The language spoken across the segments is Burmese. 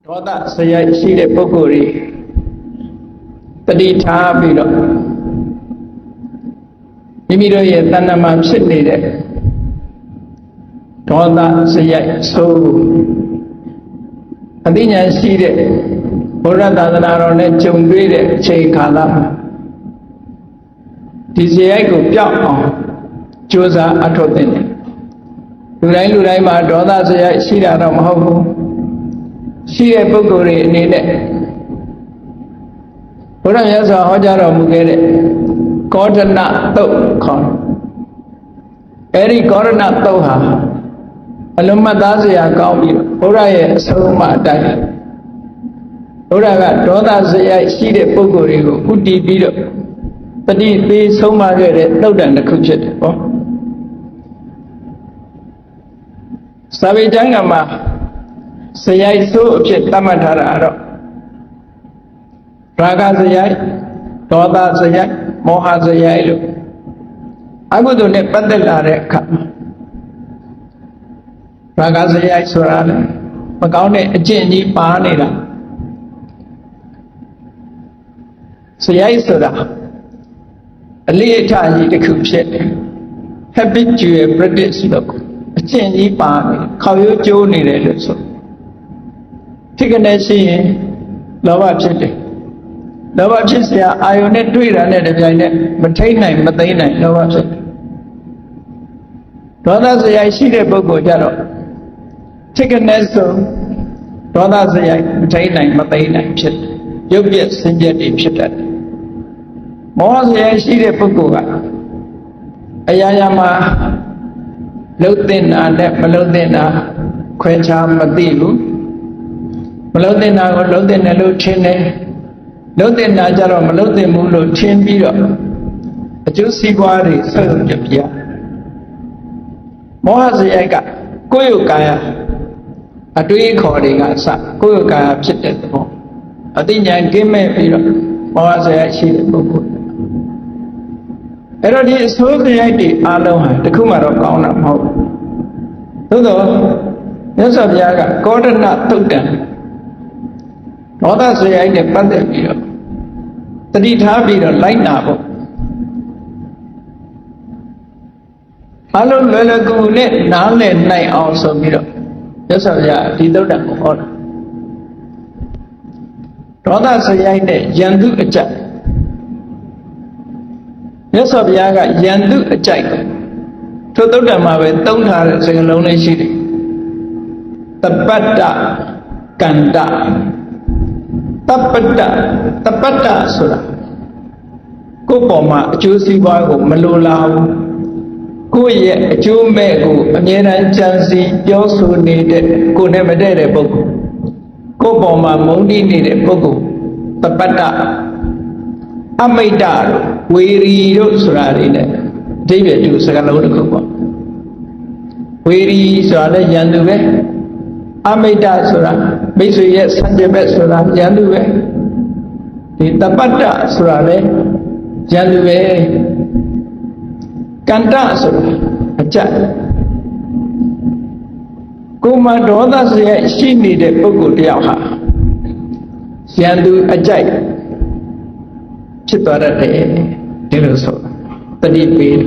ဒေါသစရိုက်ရှိတဲ့ပုဂ္ဂိုလ်တွေတတိထားပြီးတော့မိမိတို့ရဲ့တဏ္ဍာမှာဖြစ်နေတဲ့ဒေါသစရိုက်ဆိုးအသိဉာဏ်ရှိတဲ့ဘုရားသာသနာတော်နဲ့ကြုံတွေ့တဲ့အချိန်ကာလမှာဒီစရိုက်ကိုပျောက်အောင်ကြိုးစားအထောက်တင်တယ်လူတိုင်းမှာဒေါသစရိုက်ရှိတာတော့မဟုတ်ဘူးရှိတဲ့ပုဂ္ဂိုလ်တွေအနေနဲ့ဘုရားမြတ်စွာဟောကြားတော်မူခဲ့တဲ့ကောဒနတုတ်ခေါ်အဲဒီကောဒနတုတ်ဟာအလုံးမသားစရာကောင်းပြီးဘုရားရဲ့အဆုံးအမအတိုင်းဘုရားကဒေါသစရိုက်ရှိတဲ့ပုဂ္ဂိုလ်တွေကိုဥတည်ပြီးတော့တတိပေးဆုံးမခဲ့တဲ့တုတ်တန်တစ်ခုဖြစ်တယ်ပေါ့စာပေကျမ်းကမှာစရိုက်ဆိုးအဖြစ်သတ်မှတ်ထားတာတော့ရာဂစရိုက်ဒေါသစရိုက်မောဟစရိုက်လို့အကုသိုလ်နဲ့ပတ်သက်လာတဲ့အခါရာဂစရိုက်ဆိုတာလေမကောင်းတဲ့အကျင့်ကြီးပါနေတာစရိုက်ဆိုတာအလေးအထားကြီးတစ်ခုဖြစ်တယ် habitual practice လို့အကျင့်ကြီးပါနေခေါ်ရိုးကျိုးနေတယ်လို့ဆိုဖြစ်ကနေရှိရင်လောဘဖြစ်တယ်လောဘဖြစ်เสียအာယုန်နဲ့တွေ့တာနဲ့တပြိုင်နက်မထိတ်နိုင်မသိနိုင်လောဘဖြစ်တယ်ဒေါသစရိုက်ရှိတဲ့ပုဂ္ဂိုလ်ကြတော့ဖြစ်ကနေဆိုဒေါသစရိုက်မထိတ်နိုင်မသိနိုင်ဖြစ်တယ်ရုပ်ပြည့်စင်ကြယ်တွေဖြစ်တတ်တယ်မောဟစရိုက်ရှိတဲ့ပုဂ္ဂိုလ်ကအရာရာမှာလှုပ်တင်တာနဲ့မလှုပ်တင်တာခွဲခြားမသိဘူးမလှုပ်တင်တာကိုလှုပ်တင်တယ်လို့ထင်တယ်လှုပ်တင်တာကြတော့မလှုပ်တင်ဘူးလို့ထင်ပြီးတော့အကျိုးစီးပွားတွေဆက်လုပ်ကြပြမောဟစရိုက်ကကိုယ်ယုတ်ကာယအတွေးခေါ်တွေကစကိုယ်ယုတ်ကာယဖြစ်တဲ့သဘောအသိဉာဏ်ကင်းမဲ့ပြီးတော့မောဟစရိုက်ရှိတဲ့ပုဂ္ဂိုလ်အဲ့တော့ဒီအဆိုးစရိုက်တွေအားလုံးဟာတခုမှတော့ကောင်းတာမဟုတ်ဘူးသို့တော့မြတ်စွာဘုရားကကောဒနသုတ်တံဒေါသစရိုက်နဲ့ပတ်သက်ပြီးတော့တတိထားပြီးတော့လိုက်နာဖို့အလုံးလွယ်လွယ်ကူကူနဲ့နားလည်နိုင်အောင်ဆိုပြီးတော့မြတ်စွာဘုရားဒီသုတ်တံကိုဟောတာဒေါသစရိုက်နဲ့ယန္တုအကြိုက်မြတ်စွာဘုရားကယန္တုအကြိုက်ထိုသုတ်တံမှာပဲသုံးထားတဲ့စကားလုံးလေးရှိတယ်တပတ္တကန္တတပတ္တဆိုတာကိုယ်ပေါ်မှာအကျိုးစီးပွားကိုမလိုလားဘူးကိုယ့်ရဲ့အကျိုးမဲ့ကိုအမြဲတမ်းကြံစည်ပြောဆိုနေတဲ့ကိုယ်နဲ့မတည့်တဲ့ပုဂ္ဂိုလ်ကိုယ့်ပေါ်မှာမုန်းတီးနေတဲ့ပုဂ္ဂိုလ်တပတ္တအမိတ္တတို့ဝေရီတို့ဆိုတာတွေနဲ့အဓိပ္ပာယ်တူစကားလုံးတစ်ခုပေါ့ဝေရီဆိုတာလည်းယန္တုပဲအမိတ္တဆိုတာမိတ်ဆွေရဲ့ဆန့်ကျင်ဘက်ဆိုတာယန္တုပဲဒီတပတ္တဆိုတာလည်းယန္တုပဲကန္တဆိုတာအကြက်ကိုမဒေါသစရိုက်ရှိနေတဲ့ပုဂ္ဂိုလ်တယောက်ဟာယန္တုအကြိုက်ဖြစ်သွားတတ်တယ်ဒီလိုဆိုတတိပေး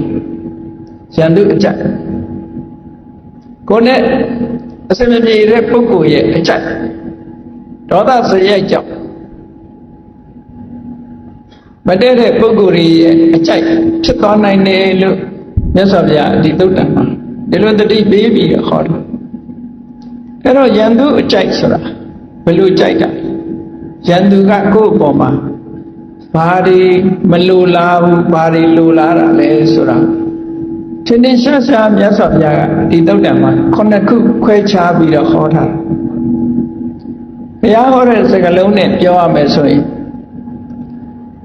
ယန္တုအကြိုက်ကိုနဲ့အစမပြေတဲ့ပုဂ္ဂိုလ်ရဲ့အကြိုက်ဒေါသစရိုက်ကြောင့်မတည့်တဲ့ပုဂ္ဂိုလ်ရဲ့အကြိုက်ဖြစ်သွားနိုင်တယ်လို့မြတ်စွာဘုရားဒီသုတ်တံမှာဒီလိုတတိပေးပြီးဟောတယ်အဲ့တော့ယန္တုအကြိုက်ဆိုတာဘယ်လိုကြိုက်တာယန္တုကကိုယ့်အပေါ်မှာဘာတွေမလိုလားဘူးဘာတွေလိုလားတာလဲဆိုတာထင်ထင်ရှားရှားမြတ်စွာဘုရားကဒီသုတ်တံမှာခုနှစ်ခုခွဲခြားပြီးတော့ဟောထားဘုရားဟောတဲ့စကားလုံးနဲ့ပြောရမယ်ဆိုရင်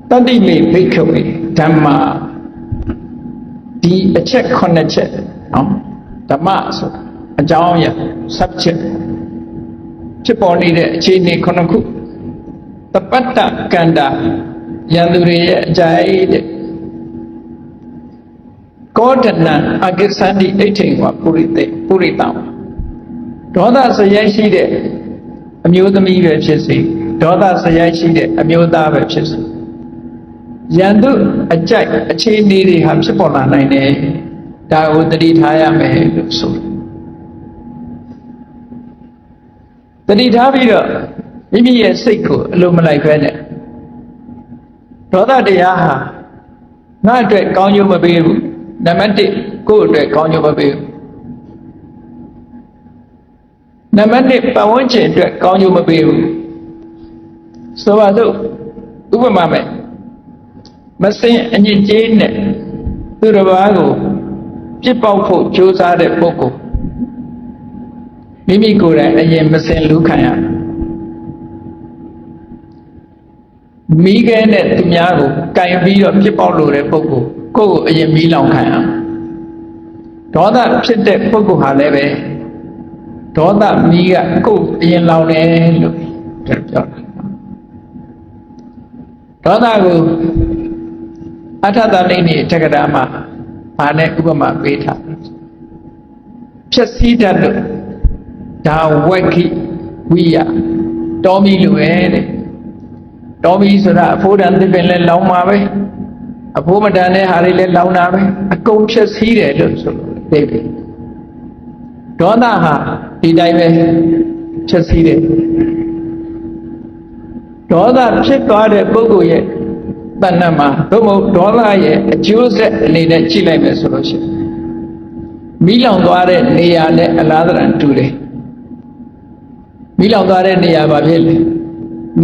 တတိမေဘိက္ခဝေဓမ္မဒီအချက်ခုနှစ်ချက်နော်ဓမ္မဆိုတာအကြောင်းအရာ subject ဖြစ်ပေါ်နေတဲ့အခြေအနေခုနှစ်ခုတပတ္တကန္တာယန္တုတွေရဲ့အကြိုက်တဲ့ကောဒနံအကိသန္တိအိဋ္ဌိဝပုရိတံဒေါသစရိုက်ရှိတဲ့ အမျိုးသမီးပဲဖြစ်စေဒေါသစရိုက်ရှိတဲ့အမျိုးသားပဲဖြစ်စေရန်သူအကြိုက်အခြေအနေတွေဟာဖြစ်ပေါ်လာနိုင်တယ်ဒါကိုသတိထားရမယ်လို့ဆိုသတိထားပြီးတော့မိမိရဲ့စိတ်ကိုအလိုမလိုက်ပဲနဲ့ဒေါသတရားဟာငါအတွက်ကောင်းကျိုးမပေးဘူးနံပါတ်1ကိုယ့်အတွက်ကောင်းကျိုးမပေးဘူးနံပါတ်2ပတ်ဝန်းကျင်အတွက်ကောင်းကျိုးမပေးဘူးဆိုပါစို့ဥပမာမဲ့မစင်အညစ်အကြေးနဲ့သူတစ်ပါးကိုပြစ်ပေါက်ဖို့ကြိုးစားတဲ့ပုဂ္ဂိုလ်မိမိကိုယ်တိုင်အရင်မစင်လူခံရမိခဲနဲ့သူများကိုကင်ပြီးတော့ပြစ်ပေါက်လို့တဲ့ပုဂ္ဂိုလ်ကိုယ့်ကိုအရင်မီးလောင်ခံရဒေါသဖြစ်တဲ့ပုဂ္ဂိုလ်ဟာလည်းပဲဒေါသမီးကကိုယ်အရင်လောင်တယ်လို့ပြောတာဒေါသကိုအထသလိမ့်နေတက္ကရာမှာဘာနဲ့ဥပမာပေးထားဖြည့်စည်းတတ်လို့ဒါဝက်ခိဝိယတောမီလိုပဲတဲ့တောမီဆိုတာအဖိုးတန်သစ်ပင်လဲလောင်မှာပဲအဖိုးမတန်တဲ့ဟာတွေလဲလောင်တာပဲအကုန်ဖြည့်စည်းတယ်လို့ဆိုလို့သိပြီဒေါသဟာဒီတိုင်းပဲဖြည့်စည်းတယ်ဒေါသဖြစ်သွားတဲ့ပုဂ္ဂိုလ်ရဲ့တဏ္ဍမှာသို့မဟုတ်ဒေါသရဲ့အကျိုးဆက်အနေနဲ့ကြည့်လိုက်မယ်ဆိုလို့ရှိရင်မိလောင်သွားတဲ့နေရာနဲ့အလားတန်တူတယ်မိလောင်သွားတဲ့နေရာဘာဖြစ်လဲ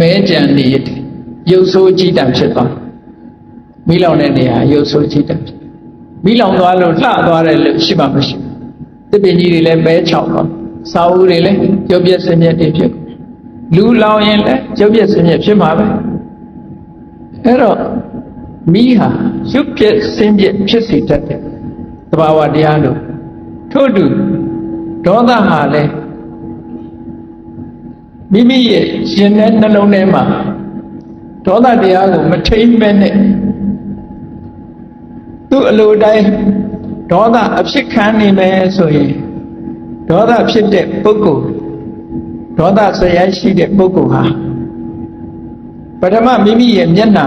မဲကြံနေရတယ်ရုပ်ဆိုးကြည်တံဖြစ်သွားမိလောင်တဲ့နေရာရုပ်ဆိုးကြည်တံဖြစ်မိလောင်သွားလို့လှသွားတယ်လို့ရှိမှမရှိသစ်ပင်ကြီးတွေလည်းပဲချောက်သွားစာအုပ်တွေလည်းရုပ်ပြည့်စင်မြတ်တွေဖြစ်လူလောင်ရင်လည်းရုပ်ပြည့်စင်မြတ်ဖြစ်မှာပဲအဲ့တော့မိဟာရုပ်ပြည့်စင်မြတ်ဖြစ်စေတတ်တဲ့သဘာဝတရားလို့ထို့တူဒေါသဟာလည်းမိမိရဲ့ရှင်တဲ့နှလုံးထဲမှာဒေါသတရားကိုမထိမ့်မဲ့နဲ့သူ့အလိုတိုင်းဒေါသအဖြစ်ခံနေမယ်ဆိုရင်ဒေါသဖြစ်တဲ့ပုဂ္ဂိုလ်ဒေါသစရိုက်ရှိတဲ့ပုဂ္ဂိုလ်ဟာပထမမိမိရဲ့မျက်နှာ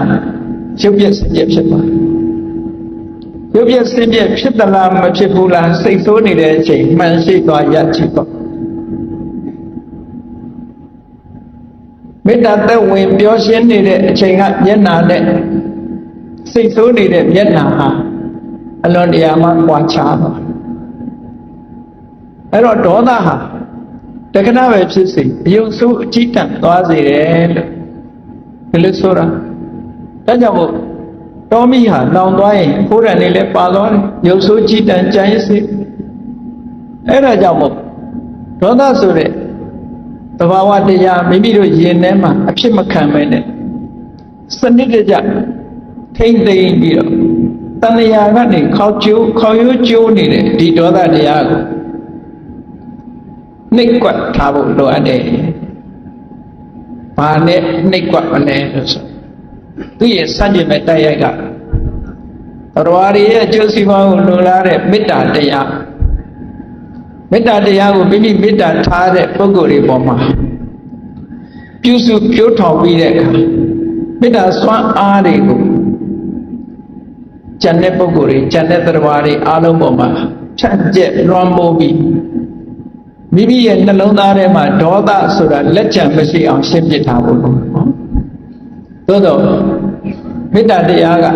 ရုပ်ပြည့်စင်ပြည့်ဖြစ်သွားရုပ်ပြည့်စင်ပြည့်ဖြစ်သလားမဖြစ်ဘူးလားစိတ်ဆိုးနေတဲ့အချိန်မှန်ရှိသွားရကြည့်ပေါ့မေတ္တာသက်ဝင်ပြောရှင်းနေတဲ့အချိန်ကမျက်နှာနဲ့စိတ်ဆိုးနေတဲ့မျက်နှာဟာအလွန်တရာမှကွာခြားသွားအဲ့တော့ဒေါသဟာတက္ကနာပဲဖြစ်စေအယုံဆိုးအကြည့်တန်သွားစေတယ်လို့ဒီလိုဆိုတာဒါကြောင့်မို့တောမီဟာလောင်သွားရင်ဖိုးရံနေလဲပါသွားတယ်ရုပ်ဆိုးကြည်တန်ကြမ်းစေအဲ့ဒါကြောင့်မို့ဒေါသဆိုတဲ့သဘာဝတရားမိမိတို့ရင်ထဲမှာအဖြစ်မခံပဲနဲ့စနစ်တကျထိမ့်သိမ့်ပြီးတော့တဏှာကနေခေါရိုးကျိုးနေတဲ့ဒီဒေါသတရားကိုနှိပ်ကွက်ထားဖို့လိုအပ်တယ်။ဘာနဲ့နှိပ်ကွက်မလဲလို့ဆိုသူရဲ့စัจ jin မဲ့တိုက်ရိုက်ကတော်ရည်ရဲ့အကျိုးစီးပွားကိုလိုလားတဲ့မေတ္တာတရားမေတ္တာတရားကိုမိမိမေတ္တာထားတဲ့ပုဂ္ဂိုလ်တွေပေါ်မှာပြုစုပြိုးထောင်ပြီးတဲ့အခါမေတ္တာစွမ်းအားတွေကိုကျန်တဲ့ပုဂ္ဂိုလ်တွေကျန်တဲ့တရားတွေအားလုံးပေါ်မှာဖြန့်ကျက်လွှမ်းမိုးပြီးမိမိရဲ့နှလုံးသားထဲမှာဒေါသဆိုတာလက်ကျန်မရှိအောင်ရှင်းပြထားဖို့လို့နော်သို့တော့မေတ္တာတရားက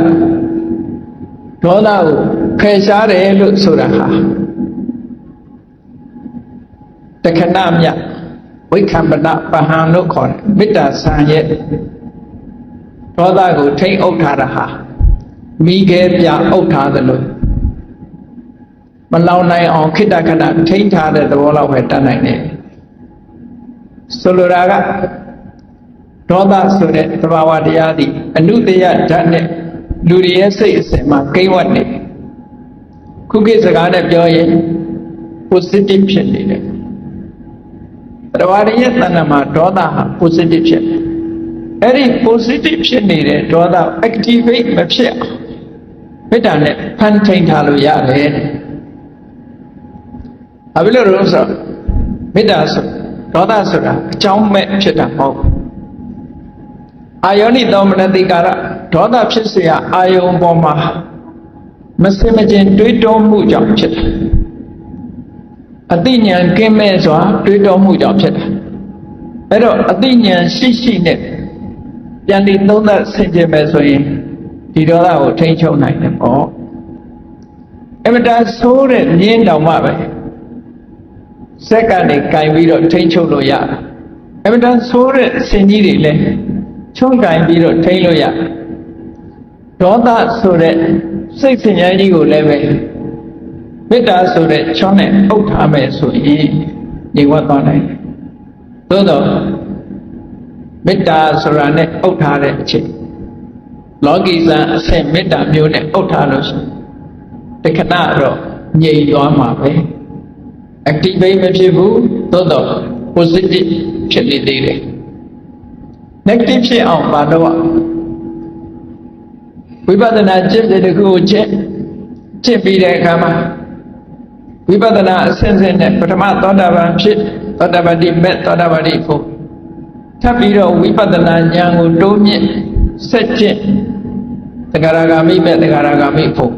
ဒေါသကိုဖယ်ရှားတယ်လို့ဆိုတာဟာတခဏမြဝိက္ခမနပဟံလို့ခေါ်တယ်မေတ္တာဆံရဲ့ဒေါသကိုထိမ့်အုပ်ထားတာဟာမိခဲပြအုပ်ထားတယ်လို့မလောင်နိုင်အောင်ခိတ္တခဏထိမ့်ထားတဲ့သဘောလောက်ပဲတတ်နိုင်တယ်ဆိုလိုတာကဒေါသဆိုတဲ့သဘာဝတရားသည်အနုတ္တယဓာတ်နဲ့လူတွေရဲ့စိတ်အစဉ်မှာကိန်းဝတ်နေခုခေတ်စကားနဲ့ပြောရင် positive ဖြစ်နေတယ်တရားရည်ရဲ့တဏ္ဍမှာဒေါသဟာ positive ဖြစ်တယ်အဲ့ဒီ positive ဖြစ်နေတဲ့ဒေါသ activate မဖြစ်အောင်မေတ္တာနဲ့ဖန်ထိန်ထားလို့ရတယ်။ဘာဖြစ်လို့လဲဆိုမေတ္တာဆို ဒေါသဆိုတာအကြောင်းမဲ့ဖြစ်တာမဟုတ်အာယောနိသောမနတိကာရဒေါသဖြစ်เสียအာယုံပေါ်မှာမစင်မကျင်တွေးတောမှုကြောင့်ဖြစ်တယ်အသိဉာဏ်ကင်းမဲ့စွာတွေးတောမှုကြောင့်ဖြစ်တယ်အဲ့တော့အသိဉာဏ်ရှိနဲ့ပြန်ပြီးသုံးသပ်ဆင်ခြင်မယ်ဆိုရင်ဒီဒေါသကိုထိန်းချုပ်နိုင်တယ်ပေါ့အမတန်ဆိုးတဲ့မြင်းတောင်မှပဲစက်ကနေကင်ပြီးတော့ထိန်းချုပ်လို့ရတယ်အမတန်ဆိုးတဲ့ဆင်ကြီးတွေလည်းချုံကင်ပြီးတော့ထိန်းလို့ရတယ်ဒေါသဆိုတဲ့စိတ်ဆင်ရဲကြီးကိုလည်းပဲမေတ္တာဆိုတဲ့ချောင်းနဲ့အုပ်ထားမယ်ဆိုရင်ညီဝတ်သွားနိုင်တယ်သို့တော့မေတ္တာဆိုတာနဲ့အုပ်ထားတဲ့အချိန်လောကီဇာအဆင့်မေတ္တာမျိုးနဲ့အုပ်ထားလို့ရှိရင်တခဏတော့ငြိမ်သွားမှာပဲ activate မဖြစ်ဘူးသို့တော့ positive ဖြစ်နေသေးတယ် negative ဖြစ်အောင်ပါတော့ဝိပဿနာကျင့်တဲ့တခုကိုကျင့်ပြီးတဲ့အခါမှာဝိပဿနာအစဉ်စဉ်နဲ့ပထမသောတာပန်ဖြစ်သောတာပတိမဲ့သောတာပတိဖို့ထပ်ပြီးတော့ဝိပဿနာဉာဏ်ကိုတိုးမြင့်ဆက်ကျင့်သဂရဂါမိမဲ့သဂရဂါမိဖို့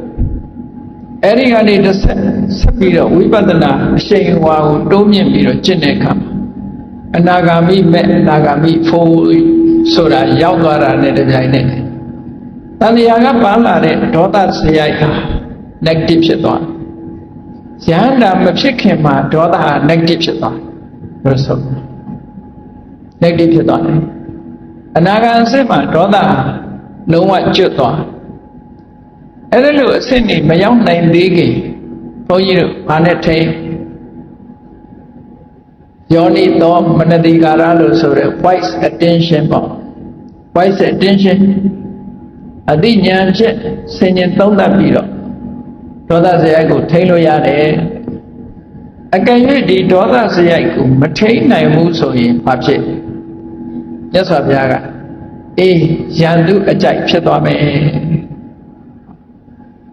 အဲ့ဒီကနေတစ်ဆက်ပြီးတော့ဝိပဿနာအရှိန်အဝါကိုတိုးမြင့်ပြီးတော့ကျင့်တဲ့အခါမှာအနာဂါမိမဲ့အနာဂါမိဖို့ဆိုတာရောက်သွားတာနဲ့တပြိုင်နက်တဏှာကပါလာတဲ့ဒေါသစရိုက်ဟာ negative ဖြစ်သွားတယ်ဉာဏ်တာမဖြစ်ခင်မှာဒေါသဟာ negative ဖြစ်သွားတယ်လို့ဆို negative ဖြစ်သွားတယ်အနာဂါအစစ်မှာဒေါသဟာလုံးဝကျွတ်သွားအဲ့ဒါလို့အစစ်နေမရောက်နိုင်သေးခင်ဘုန်းကြီးတို့ဘာနဲ့ထိယောနိသောမနတိကာရလို့ဆိုတဲ့ wise attention ပေါ့ wise attention အသိဉာဏ်ဖြင့်ဆင်ញင်သုံးသပ်ပြီးတော့ဒေါသစရိုက်ကိုထိန်းလို့ရတယ်အကယ်၍ဒီဒေါသစရိုက်ကိုမထိန်းနိုင်ဘူးဆိုရင်ဘာဖြစ်မြတ်စွာဘုရားကရန်သူအကြိုက်ဖြစ်သွားမယ်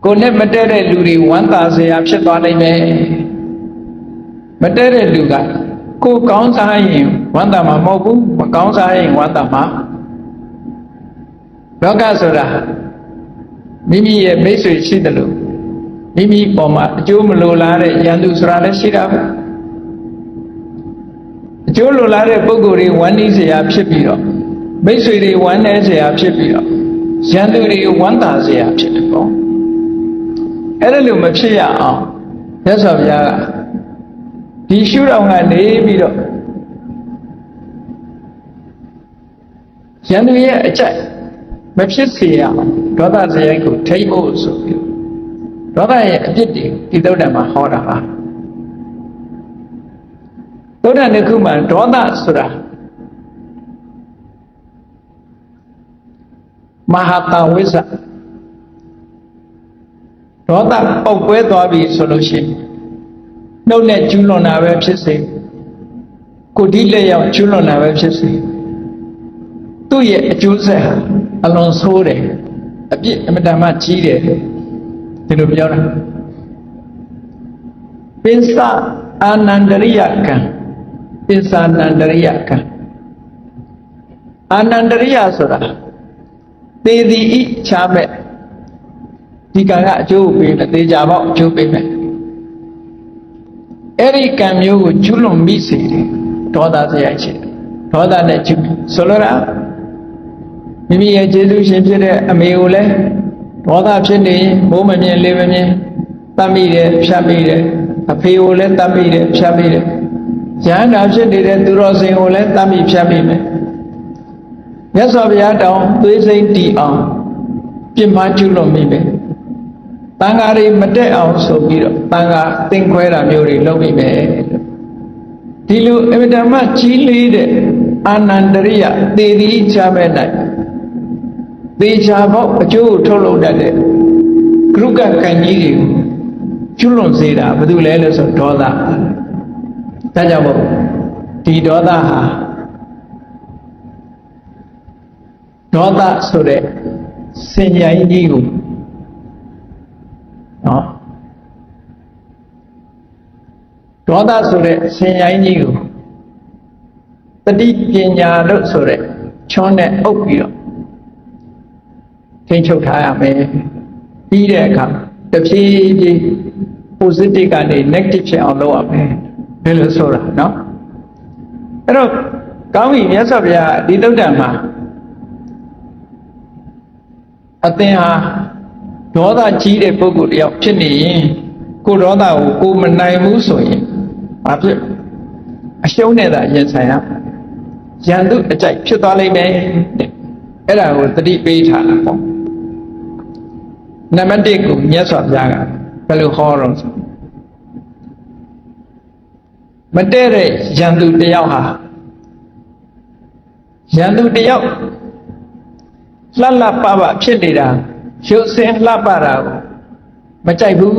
ကိုယ်နဲ့မတည့်တဲ့လူတွေဝမ်းသာစရာဖြစ်သွားနိုင်မယ်မတည့်တဲ့လူကကိုယ်ကောင်းစားရင်ဝမ်းသာမှာမဟုတ်ဘူးမကောင်းစားရင်ဝမ်းသာမှာလောကဆိုတာမိမိရဲ့မိတ်ဆွေရှိတယ်လို့မိမိပေါ်မှာအကျိုးမလိုလားတဲ့ရန်သူဆိုတာလည်းရှိတာပဲအကျိုးလိုလားတဲ့ပုဂ္ဂိုလ်တွေဝမ်းနည်းစရာဖြစ်ပြီးတော့မိတ်ဆွေတွေဝမ်းနည်းစရာဖြစ်ပြီးတော့ရန်သူတွေဝမ်းသာစရာဖြစ်တယ်ပေါ့အဲ့ဒါလိုမဖြစ်ရအောင်မြတ်စွာဘုရားကဒီရှုထောင့်ကနေပြီးတော့ရန်သူရဲ့အကြိုက်မဖြစ်စေရအောင်ဒေါသစရိုက်ကိုထိဖို့ဆိုပြီးဒေါသရဲ့အပြစ်တွေဒီသုဒ္ဓံမှာဟောတာပါသုဒ္ဓံတစ်ခုမှာဒေါသဆိုတာမဟာတဝိဇ္ဇဒေါသပုတ်ပွဲသွားပြီဆိုလို့ရှိရင်နှုတ်နဲ့ကျူးလွန်တာပဲဖြစ်စေကိုယ်ဒီလက်ရောက်ကျူးလွန်တာပဲဖြစ်စေသူ့ရဲ့အကျိုးဆက်ဟာအလွန်ဆိုးတယ်အပြစ်အမတန်မှကြီးတယ်ဒီလိုပြောတာပိဿအာနန္ဒရိယကံပိဿာနန္ဒရိယကံအာနန္ဒရိယဆိုတာသေသည်ဤချားမဲ့ဒီကံကအကျိုးပေးမယ်သေချာပေါ့အကျိုးပေးမယ်အဲ့ဒီကံမျိုးကိုကျွလွန်မိစေတယ်ဒေါသစရိုက်ရှိတယ်ဒေါသနဲ့ကျွဆိုလိုတာမိမိရဲ့ကျေးဇူးရှင်ဖြစ်တဲ့အမေကိုလည်းဒေါသဖြစ်နေရင်မိုးမမြင်လေးမမြင်တတ်မိတယ်ဖြတ်မိတယ်အဖေကိုလည်းတတ်မိတယ်ဖြတ်မိတယ်ရဟန္တာဖြစ်နေတဲ့သူတော်စင်ကိုလည်းတတ်မိဖြတ်မိမယ်မြတ်စွာဘုရားတောင်းသွေးစိမ့်တီအောင်ပြစ်မှားကျွလွန်မိမယ်တန်ဃာတွေမတက်အောင်ဆိုပြီးတော့တန်ဃာသင်ခွဲတာမျိုးတွေလုပ်မိမယ်ဒီလိုအမြဲတမ်းကြီးလေးတဲ့အာနန္ဒရိယသေသည်ချမဲ့၌သေချာပေါက်အကျိုးကိုထုတ်လုပ်တတ်တဲ့ကရုကကံကြီးတွေကိုကျွလွန်စေတာဘာလို့လဲလို့ဆိုဒေါသဒါကြောင့်မို့ဒီဒေါသဟာဒေါသဆိုတဲ့စင်ញိုင်းကြီးကိုနော်ဒေါသဆိုတဲ့စင်ញိုင်းကြီးကို တတိပညာလို့ဆိုတဲ့ချွန်းနဲ့အုပ်ပြီးတော့ထိန်းချုပ်ထားရမယ်ပြီးတဲ့အခါတဖြည်းဖြည်း positive ကနေ negative ဖြစ်အောင်လုပ်ရမယ်ဒီလိုဆိုတာနော်အဲ့တော့ကောင်းပြီမြတ်စွာဘုရားဒီသုတ္တံမှာအသင်ဟာဒေါသကြီးတဲ့ပုဂ္ဂိုလ်တယောက်ဖြစ်နေရင်ကိုဒေါသကိုကိုမနိုင်ဘူးဆိုရင်ဘာဖြစ်အရှုံးနဲ့သာရင်ဆိုင်ရရန်သူအကြိုက်ဖြစ်သွားလိမ့်မယ်တဲ့အဲ့ဒါကိုသတိပေးထားတာပေါ့နံပါတ်1ကိုမြတ်စွာဘုရားကဘယ်လိုဟောတော့မတည့်တဲ့ရန်သူတယောက်ဟာရန်သူတယောက်လှလှပပဖြစ်နေတာရုပ်ဆင်းလှပတာကိုမကြိုက်ဘူး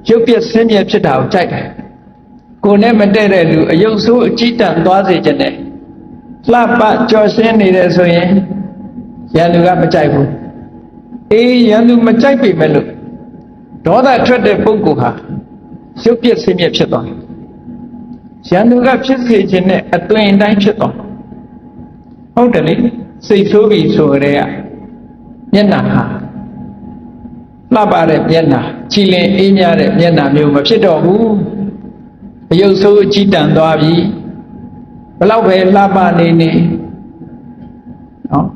ရုပ်ပြက်ဆင်းပြက်ဖြစ်တာကိုကြိုက်တယ်ကိုယ်နဲ့မတည့်တဲ့လူအယုတ်ဆိုးအကြည့်တန်သွားစေခြင်းနဲ့လှပကြော်ရှင်းနေတယ်ဆိုရင်ရန်သူကမကြိုက်ဘူးအေးရန်သူမကြိုက်ပေမဲ့လို့ဒေါသထွက်တဲ့ပုဂ္ဂိုလ်ဟာရုပ်ပြက်ဆင်းပြက်ဖြစ်သွားတယ်ရန်သူကဖြစ်စေခြင်းနဲ့အသွင်အတိုင်းဖြစ်သွားဟုတ်တယ်လေစိတ်ဆိုးပြီဆိုကြတဲ့မျက်နှာဟာလှပတဲ့မျက်နှာချီလင်အေးမြတဲ့မျက်နှာမျိုးမဖြစ်တော့ဘူးအယုတ်ဆိုးအကြည့်တန်သွားပြီဘလောက်ပဲလှပနေနော်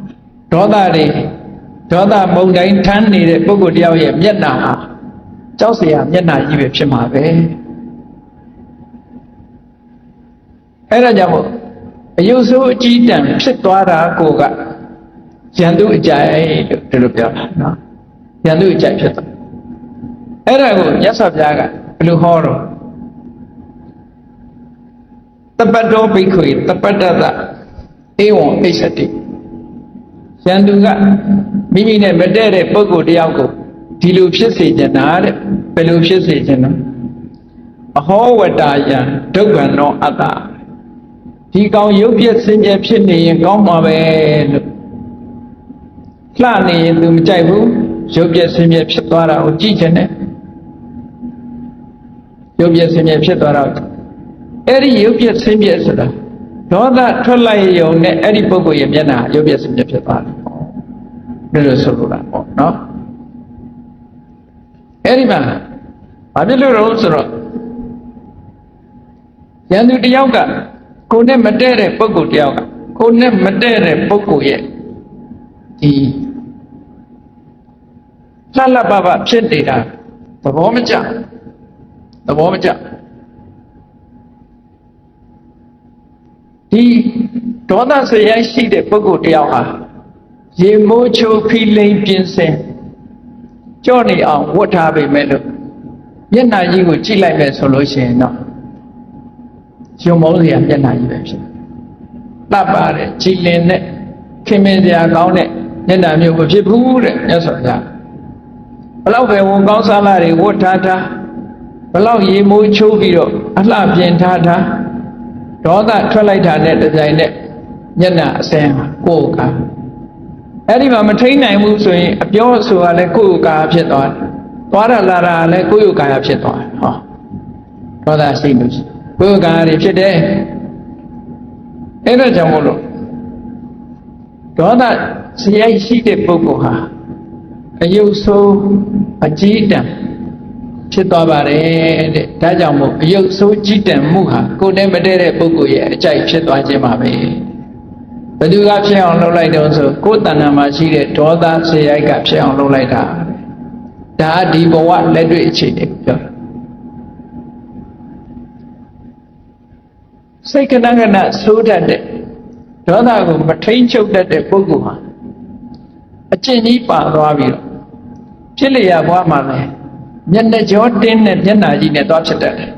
ဒေါသမုန်တိုင်းထမ်းနေတဲ့ပုဂ္ဂိုလ်တယောက်ရဲ့မျက်နှာဟာကြောက်စရာမျက်နှာကြီးပဲဖြစ်မှာပဲအဲ့ဒါကြောင့်မို့အယုတ်ဆိုးအကြည့်တန်ဖြစ်သွားတာကိုကရန်သူအကြိုက်လို့ဒီလိုပြောတာနော်ရန်သူအကြိုက်ဖြစ်သွားအဲ့ဒါကိုမြတ်စွာဘုရားကဘယ်လိုဟောတော့တပ္ပတောဘိက္ခွေတပ္ပတ္တသဧဝံအိစ္ဆတိရန်သူကမိမိနဲ့မတည့်တဲ့ပုဂ္ဂိုလ်တယောက်ကိုဒီလိုဖြစ်စေချင်တာတဲ့ဘယ်လိုဖြစ်စေချင်လဲအဟောဝတ္တယံဒုက္ခနောအတ္တဒီကောင်ရုပ်ပြည့်စင်ကြယ်ဖြစ်နေရင်ကောင်းမှာပဲလို့လှနေရင်သူမကြိုက်ဘူးရုပ်ပြည့်စင်ကြယ်ဖြစ်သွားတာကိုကြည့်ချင်တယ်ရုပ်ပြည့်စင်ကြယ်ဖြစ်သွားတော့အဲ့ဒီရုပ်ပြည့်စင်ကြယ်ဆိုတာဒေါသထွက်လိုက်ရုံနဲ့အဲ့ဒီပုဂ္ဂိုလ်ရဲ့မျက်နှာရုပ်ပြည့်စင်ကြယ်ဖြစ်သွားတယ်လို့ဆိုလိုတာပေါ့နော်အဲ့ဒီမှာဘာဖြစ်လို့လဲဆိုတော့ရန်သူတယောက်ကကိုယ်နဲ့မတည့်တဲ့ပုဂ္ဂိုလ်တယောက်ကကိုယ်နဲ့မတည့်တဲ့ပုဂ္ဂိုလ်ရဲ့ဒီလှလှပပဖြစ်နေတာသဘောမကျဒီဒေါသစရိုက်ရှိတဲ့ပုဂ္ဂိုလ်တယောက်ဟာရေမိုးချိုးဖိလိမ်ပြင်းစင်ကြော့နေအောင်ဝတ်ထားပေမဲ့လို့မျက်နှာကြီးကိုကြည့်လိုက်မယ်ဆိုလို့ရှိရင်တော့ရုံမောစရာမျက်နှာကြီးပဲဖြစ်တပ်ပါတယ်ကြည်လင်တဲ့ခင်မင်စရာကောင်းတဲ့မျက်နှာမျိုးမဖြစ်ဘူးတဲ့မြတ်စွာဘုရားဘလောက်ပဲဝန်ကောင်းစားလာတွေဝတ်ထားဘလောက်ရေမိုးချိုးပြီးတော့အလှပြင်ထားဒေါသထွက်လိုက်တာနဲ့တပြိုင်နက်မျက်နှာအစင်းကိုယ်ကအဲ့ဒီမှာမထိန်နိုင်ဘူးဆိုရင်အပြောဆိုတာလည်းကိုယ်ကာဖြစ်သွားတယ်သွားရလာတာလည်းကိုယ်ကာဖြစ်သွားတယ်ဟောဒေါသရှိလို့ကိုယ်ကာတွေဖြစ်တယ်အဲ့ဒါကြောင့်မို့လို့ဒေါသစရိုက်ရှိတဲ့ပုဂ္ဂိုလ်ဟာအယုတ်ဆိုးအကြည်တံဖြစ်သွားပါတယ်တဲ့ဒါကြောင့်မို့အယုတ်ဆိုးကြည်တံမှုဟာကိုယ်နဲ့မတည့်တဲ့ပုဂ္ဂိုလ်ရဲ့အကြိုက်ဖြစ်သွားခြင်းပါပဲဘယ်သူကဖြစ်အောင်လုပ်လိုက်တော့ဆိုကိုယ်တဏ္ဍာမှာရှိတဲ့ဒေါသစရိုက်ကဖြစ်အောင်လုပ်လိုက်တာဒါဒီဘဝလက်တွေ့အခြေအနေပြောစိတ်ကနကနဆိုးတတ်တဲ့ဒေါသကိုမထိန်ချုပ်တတ်တဲ့ပုဂ္ဂိုလ်ဟာအကျင့်ကြီးပါသွားပြီးတော့ဖြစ်လျက်ဘဝမှာလည်းမျက်နှာကြောတင်းတဲ့မျက်နှာကြီးနဲ့သွားဖြစ်တတ်တယ်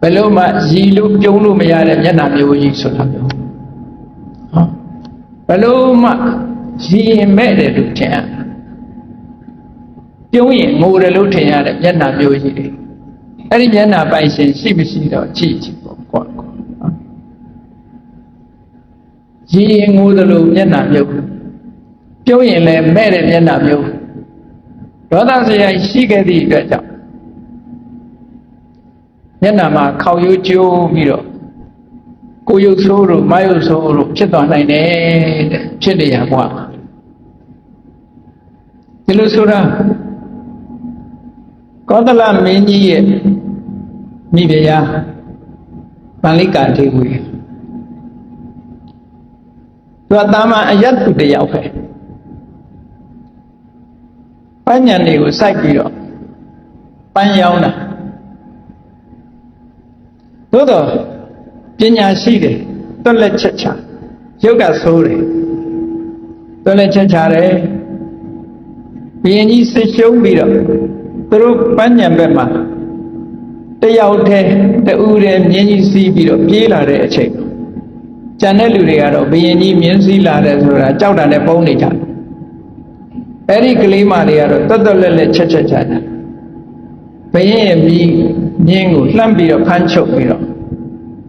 ဘယ်လို့မှရည်လို့ပြုံးလို့မရတဲ့မျက်နှာမျိုးကြီးဆိုတာမျိုးဘယ်လို့မှရည်ရင်မဲ့တယ်လို့ထင်ရပြုံးရင်ငိုတယ်လို့ထင်ရတဲ့မျက်နှာမျိုးကြီးတွေအဲ့ဒီမျက်နှာပိုင်ရှင်ရှိမရှိတော့ကြည့်ပေါ့ကွာရည်ရင်ငိုတယ်လို့မျက်နှာမျိုးပြုံးရင်လည်းမဲ့တဲ့မျက်နှာမျိုးဒေါသစရိုက်ရှိခဲ့သည့်အတွက်ကြောင့်မျက်နှာမှာခေါက်ရိုးကျိုးပြီးတော့ ကိုယုတ်ဆိုးတို့မယုတ်ဆိုးတို့ဖြစ်သွားနိုင်တယ်တဲ့ဖြစ်နေရကွာဒီလိုဆိုတာကောသလမင်းကြီးရဲ့မိဖုရားဗန္လိကာဒေဝီသူကတာမန်အယတ်သူတယောက်ပဲပညာတွေကိုစိုက်ပြီးတော့ပန်းရောင်းတာသို့တော့ပညာရှိတယ်တွက်လက်ချက်ချရုပ်ကဆိုးတယ်တွက်လက်ချက်ချတယ်ဘုရင်ကြီးစစ်ရှုံးပြီးတော့သူတို့ပညာဘက်မှာတယောက်တည်းတူတယ်မြင်းကြီးစီးပြီးတော့ပြေးလာတဲ့အချိန်ကျန်တဲ့လူတွေကတော့ဘုရင်ကြီးမြင်းစည်းလာတယ်ဆိုတာကြောက်တာနဲ့ပုံနေကြတယ်အဲ့ဒီကလေးမလေးကတော့တွတ်တွတ်လက်လက်ချက်ချက်ချတယ်ဘုရင်ရဲ့မြင်းကိုလှမ်းပြီးတော့ဖမ်းချုပ်ပြီးတော့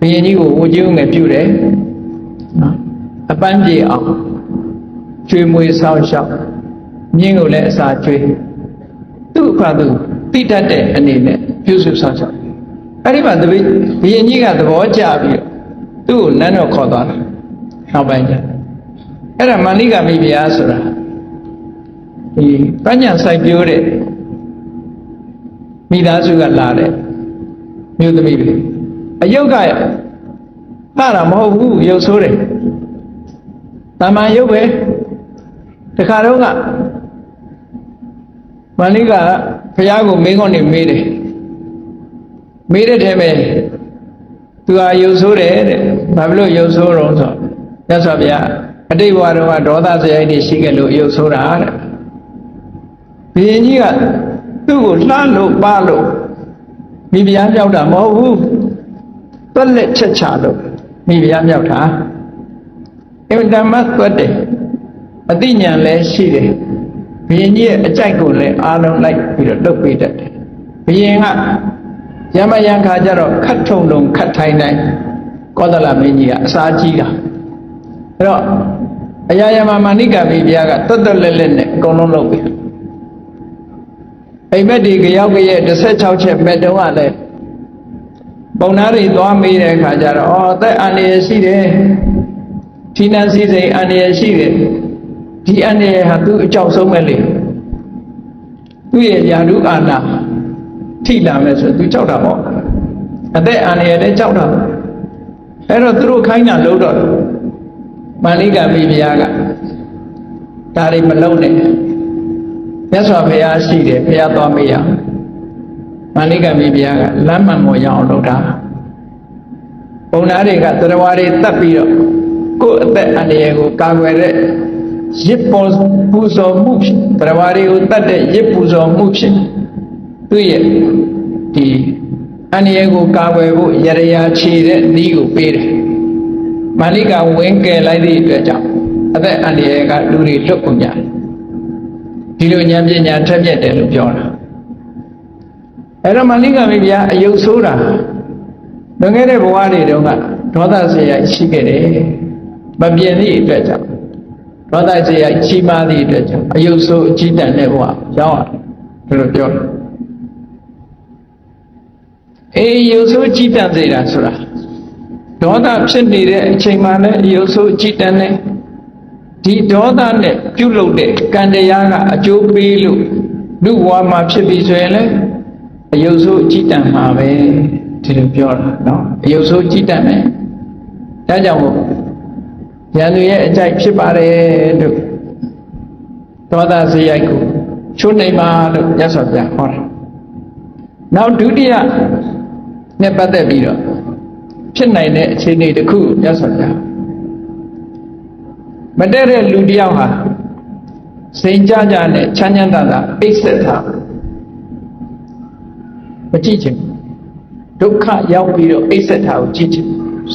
ဘုရင်ကြီးကိုဝကြိုးငယ်ပြုတယ်အပန်းပြေအောင်ကျွေးမွေးဆောင်ရှောက်မြင်းကိုလည်းအစာကျွေးသူ့အဖသူတိတတ်တဲ့အနေနဲ့ပြုစုဆောင်ရှောက်အဲ့ဒီမှာဘုရင်ကြီးကသဘောကျပြီးတော့သူ့ကိုနန်းတော်ခေါ်သွားတယ်နောက်ပိုင်းကျအဲ့ဒါမန္လိကမိဖုရားဆိုတာဒီပညာစိုက်ပျိုးတဲ့မိသားစုကလာတဲ့မြို့သမီးတွေအယုတ်ကလှတာမဟုတ်ဘူးရုပ်ဆိုးတယ်တမန်ရုပ်ပဲတခါတော့ကမန္လိကဘုရားကိုမေးခွန်းနေမေးတယ်မေးတဲ့ထဲမှာသူဟာရုပ်ဆိုးတယ်တဲ့ဘာဖြစ်လို့ရုပ်ဆိုးတော့ဆိုမြတ်စွာဘုရားအတိတ်ဘဝတုန်းကဒေါသစရိုက်တွေရှိခဲ့လို့ရုပ်ဆိုးတာတဲ့ဘုရင်ကြီးကသူ့ကိုလှမ်းလို့ပါလို့မိဖုရားမြောက်တာမဟုတ်ဘူးတွက်လက်ချက်ချလို့မိဖုရားမြောက်တာအင်တမတ်တွက်တယ်အသိဉာဏ်လည်းရှိတယ်ဘုရင်ကြီးရဲ့အကြိုက်ကိုလည်းအားလုံးလိုက်ပြီးတော့လုပ်ပေးတတ်တယ်ဘုရင်ကရမယံခါကျတော့ခတ်ထုံထုံခတ်ထိုင်တိုင်းကောသလမင်းကြီးကအစာကြီးတာအဲ့တော့အရာရာမဏိကမိဖုရားကတွတ်တွတ်လက်လက်နဲ့အကုန်လုံးလုပ်ပေးတယ်အိမ်မက်ဒီကြောက်ရဲ့16ချက်မဲ့တုံးကလည်းပုံနာတွေသွားမေးတဲ့အခါကျတော့အော်သက်အန္တရာယ်ရှိတယ်ဌိနန်းစည်းစိမ်အန္တရာယ်ရှိတယ်ဒီအန္တရာယ်ဟာသူ့အကြောက်ဆုံးပဲလေသူ့ရဲ့ယာဓုအာဏာထိလာမယ်ဆိုသူကြောက်တာပေါ့အသက်အန္တရာယ်လည်းကြောက်တာအဲ့တော့သူတို့ခိုင်းတာလို့တော့မန္လိကမိဖုရားကဒါတွေမလုံးနဲ့မြတ်စွာဘုရားရှိတယ်ဘုရားသွားမေးရမန္လိကမိဖုရားကလမ်းမှန်ပေါ်ရအောင်လုပ်တာပုံနာတွေကတရားတွေတတ်ပြီးတော့ကိုယ့်အသက်အန္တရာယ်ကိုကာကွယ်တဲ့ရစ်ပေါ်ပူဇော်မှုဖြစ်တရားတွေကိုတတ်တဲ့ရစ်ပူဇော်မှုဖြစ်သူ့ရဲ့ဒီအန္တရာယ်ကိုကာကွယ်ဖို့ရရာခြေတဲ့နည်းကိုပေးတယ်မန္လိကဝင်ကယ်လိုက်သည့်အတွက်ကြောင့်အသက်အန္တရာယ်ကလူတွေလွတ်ကုန်ကြတယ်ဒီလိုဉာဏ်ပညာထက်မြက်တယ်လို့ပြောတာအဲ့တော့မန္လိကမိဖုရားအယုတ်ဆိုးတာလွန်ခဲ့တဲ့ဘဝတွေတုန်းကဒေါသစရိုက်ရှိခဲ့တယ်မပြင်းသည့်အတွက်ကြောင့်ဒေါသစရိုက်ချီးမားသည့်အတွက်ကြောင့်အယုတ်ဆိုးအကြည့်တန်တဲ့ဘဝရောက်ရတယ်လို့ပြောတယ်အေးယုတ်ဆိုးကြည်တန်စေတာဆိုတာဒေါသဖြစ်နေတဲ့အချိန်မှလည်းယုတ်ဆိုးကြည်တန်တယ်ဒီဒေါသနဲ့ပြုလုပ်တဲ့ကံတရားကအကျိုးပေးလို့လူဘဝမှာဖြစ်ပြီးဆိုရင်လည်းအယုတ်ဆိုးကြည်တန်မှာပဲဒီလိုပြောတာနော်အယုတ်ဆိုးကြည်တန်တယ်ဒါကြောင့်မို့ဉာဏ်တွေရဲ့အကြိုက်ဖြစ်ပါတယ်လို့ဒေါသစရိုက်ကိုချိုးနိုင်ပါလို့မြတ်စွာဘုရားဟောတယ်နောက်ဒုတိယနဲ့ပတ်သက်ပြီးတော့ဖြစ်နိုင်တဲ့အခြေအနေတစ်ခုမြတ်စွာဘုရားမတည့်တဲ့လူတစ်ယောက်ဟာစိန်ကြကြနဲ့ချမ်းချမ်းသာသာအိပ်ဆက်ထားမကြည့်ချင်ဒုက္ခရောက်ပြီးတော့အိပ်ဆက်ထားကိုကြည့်ချင်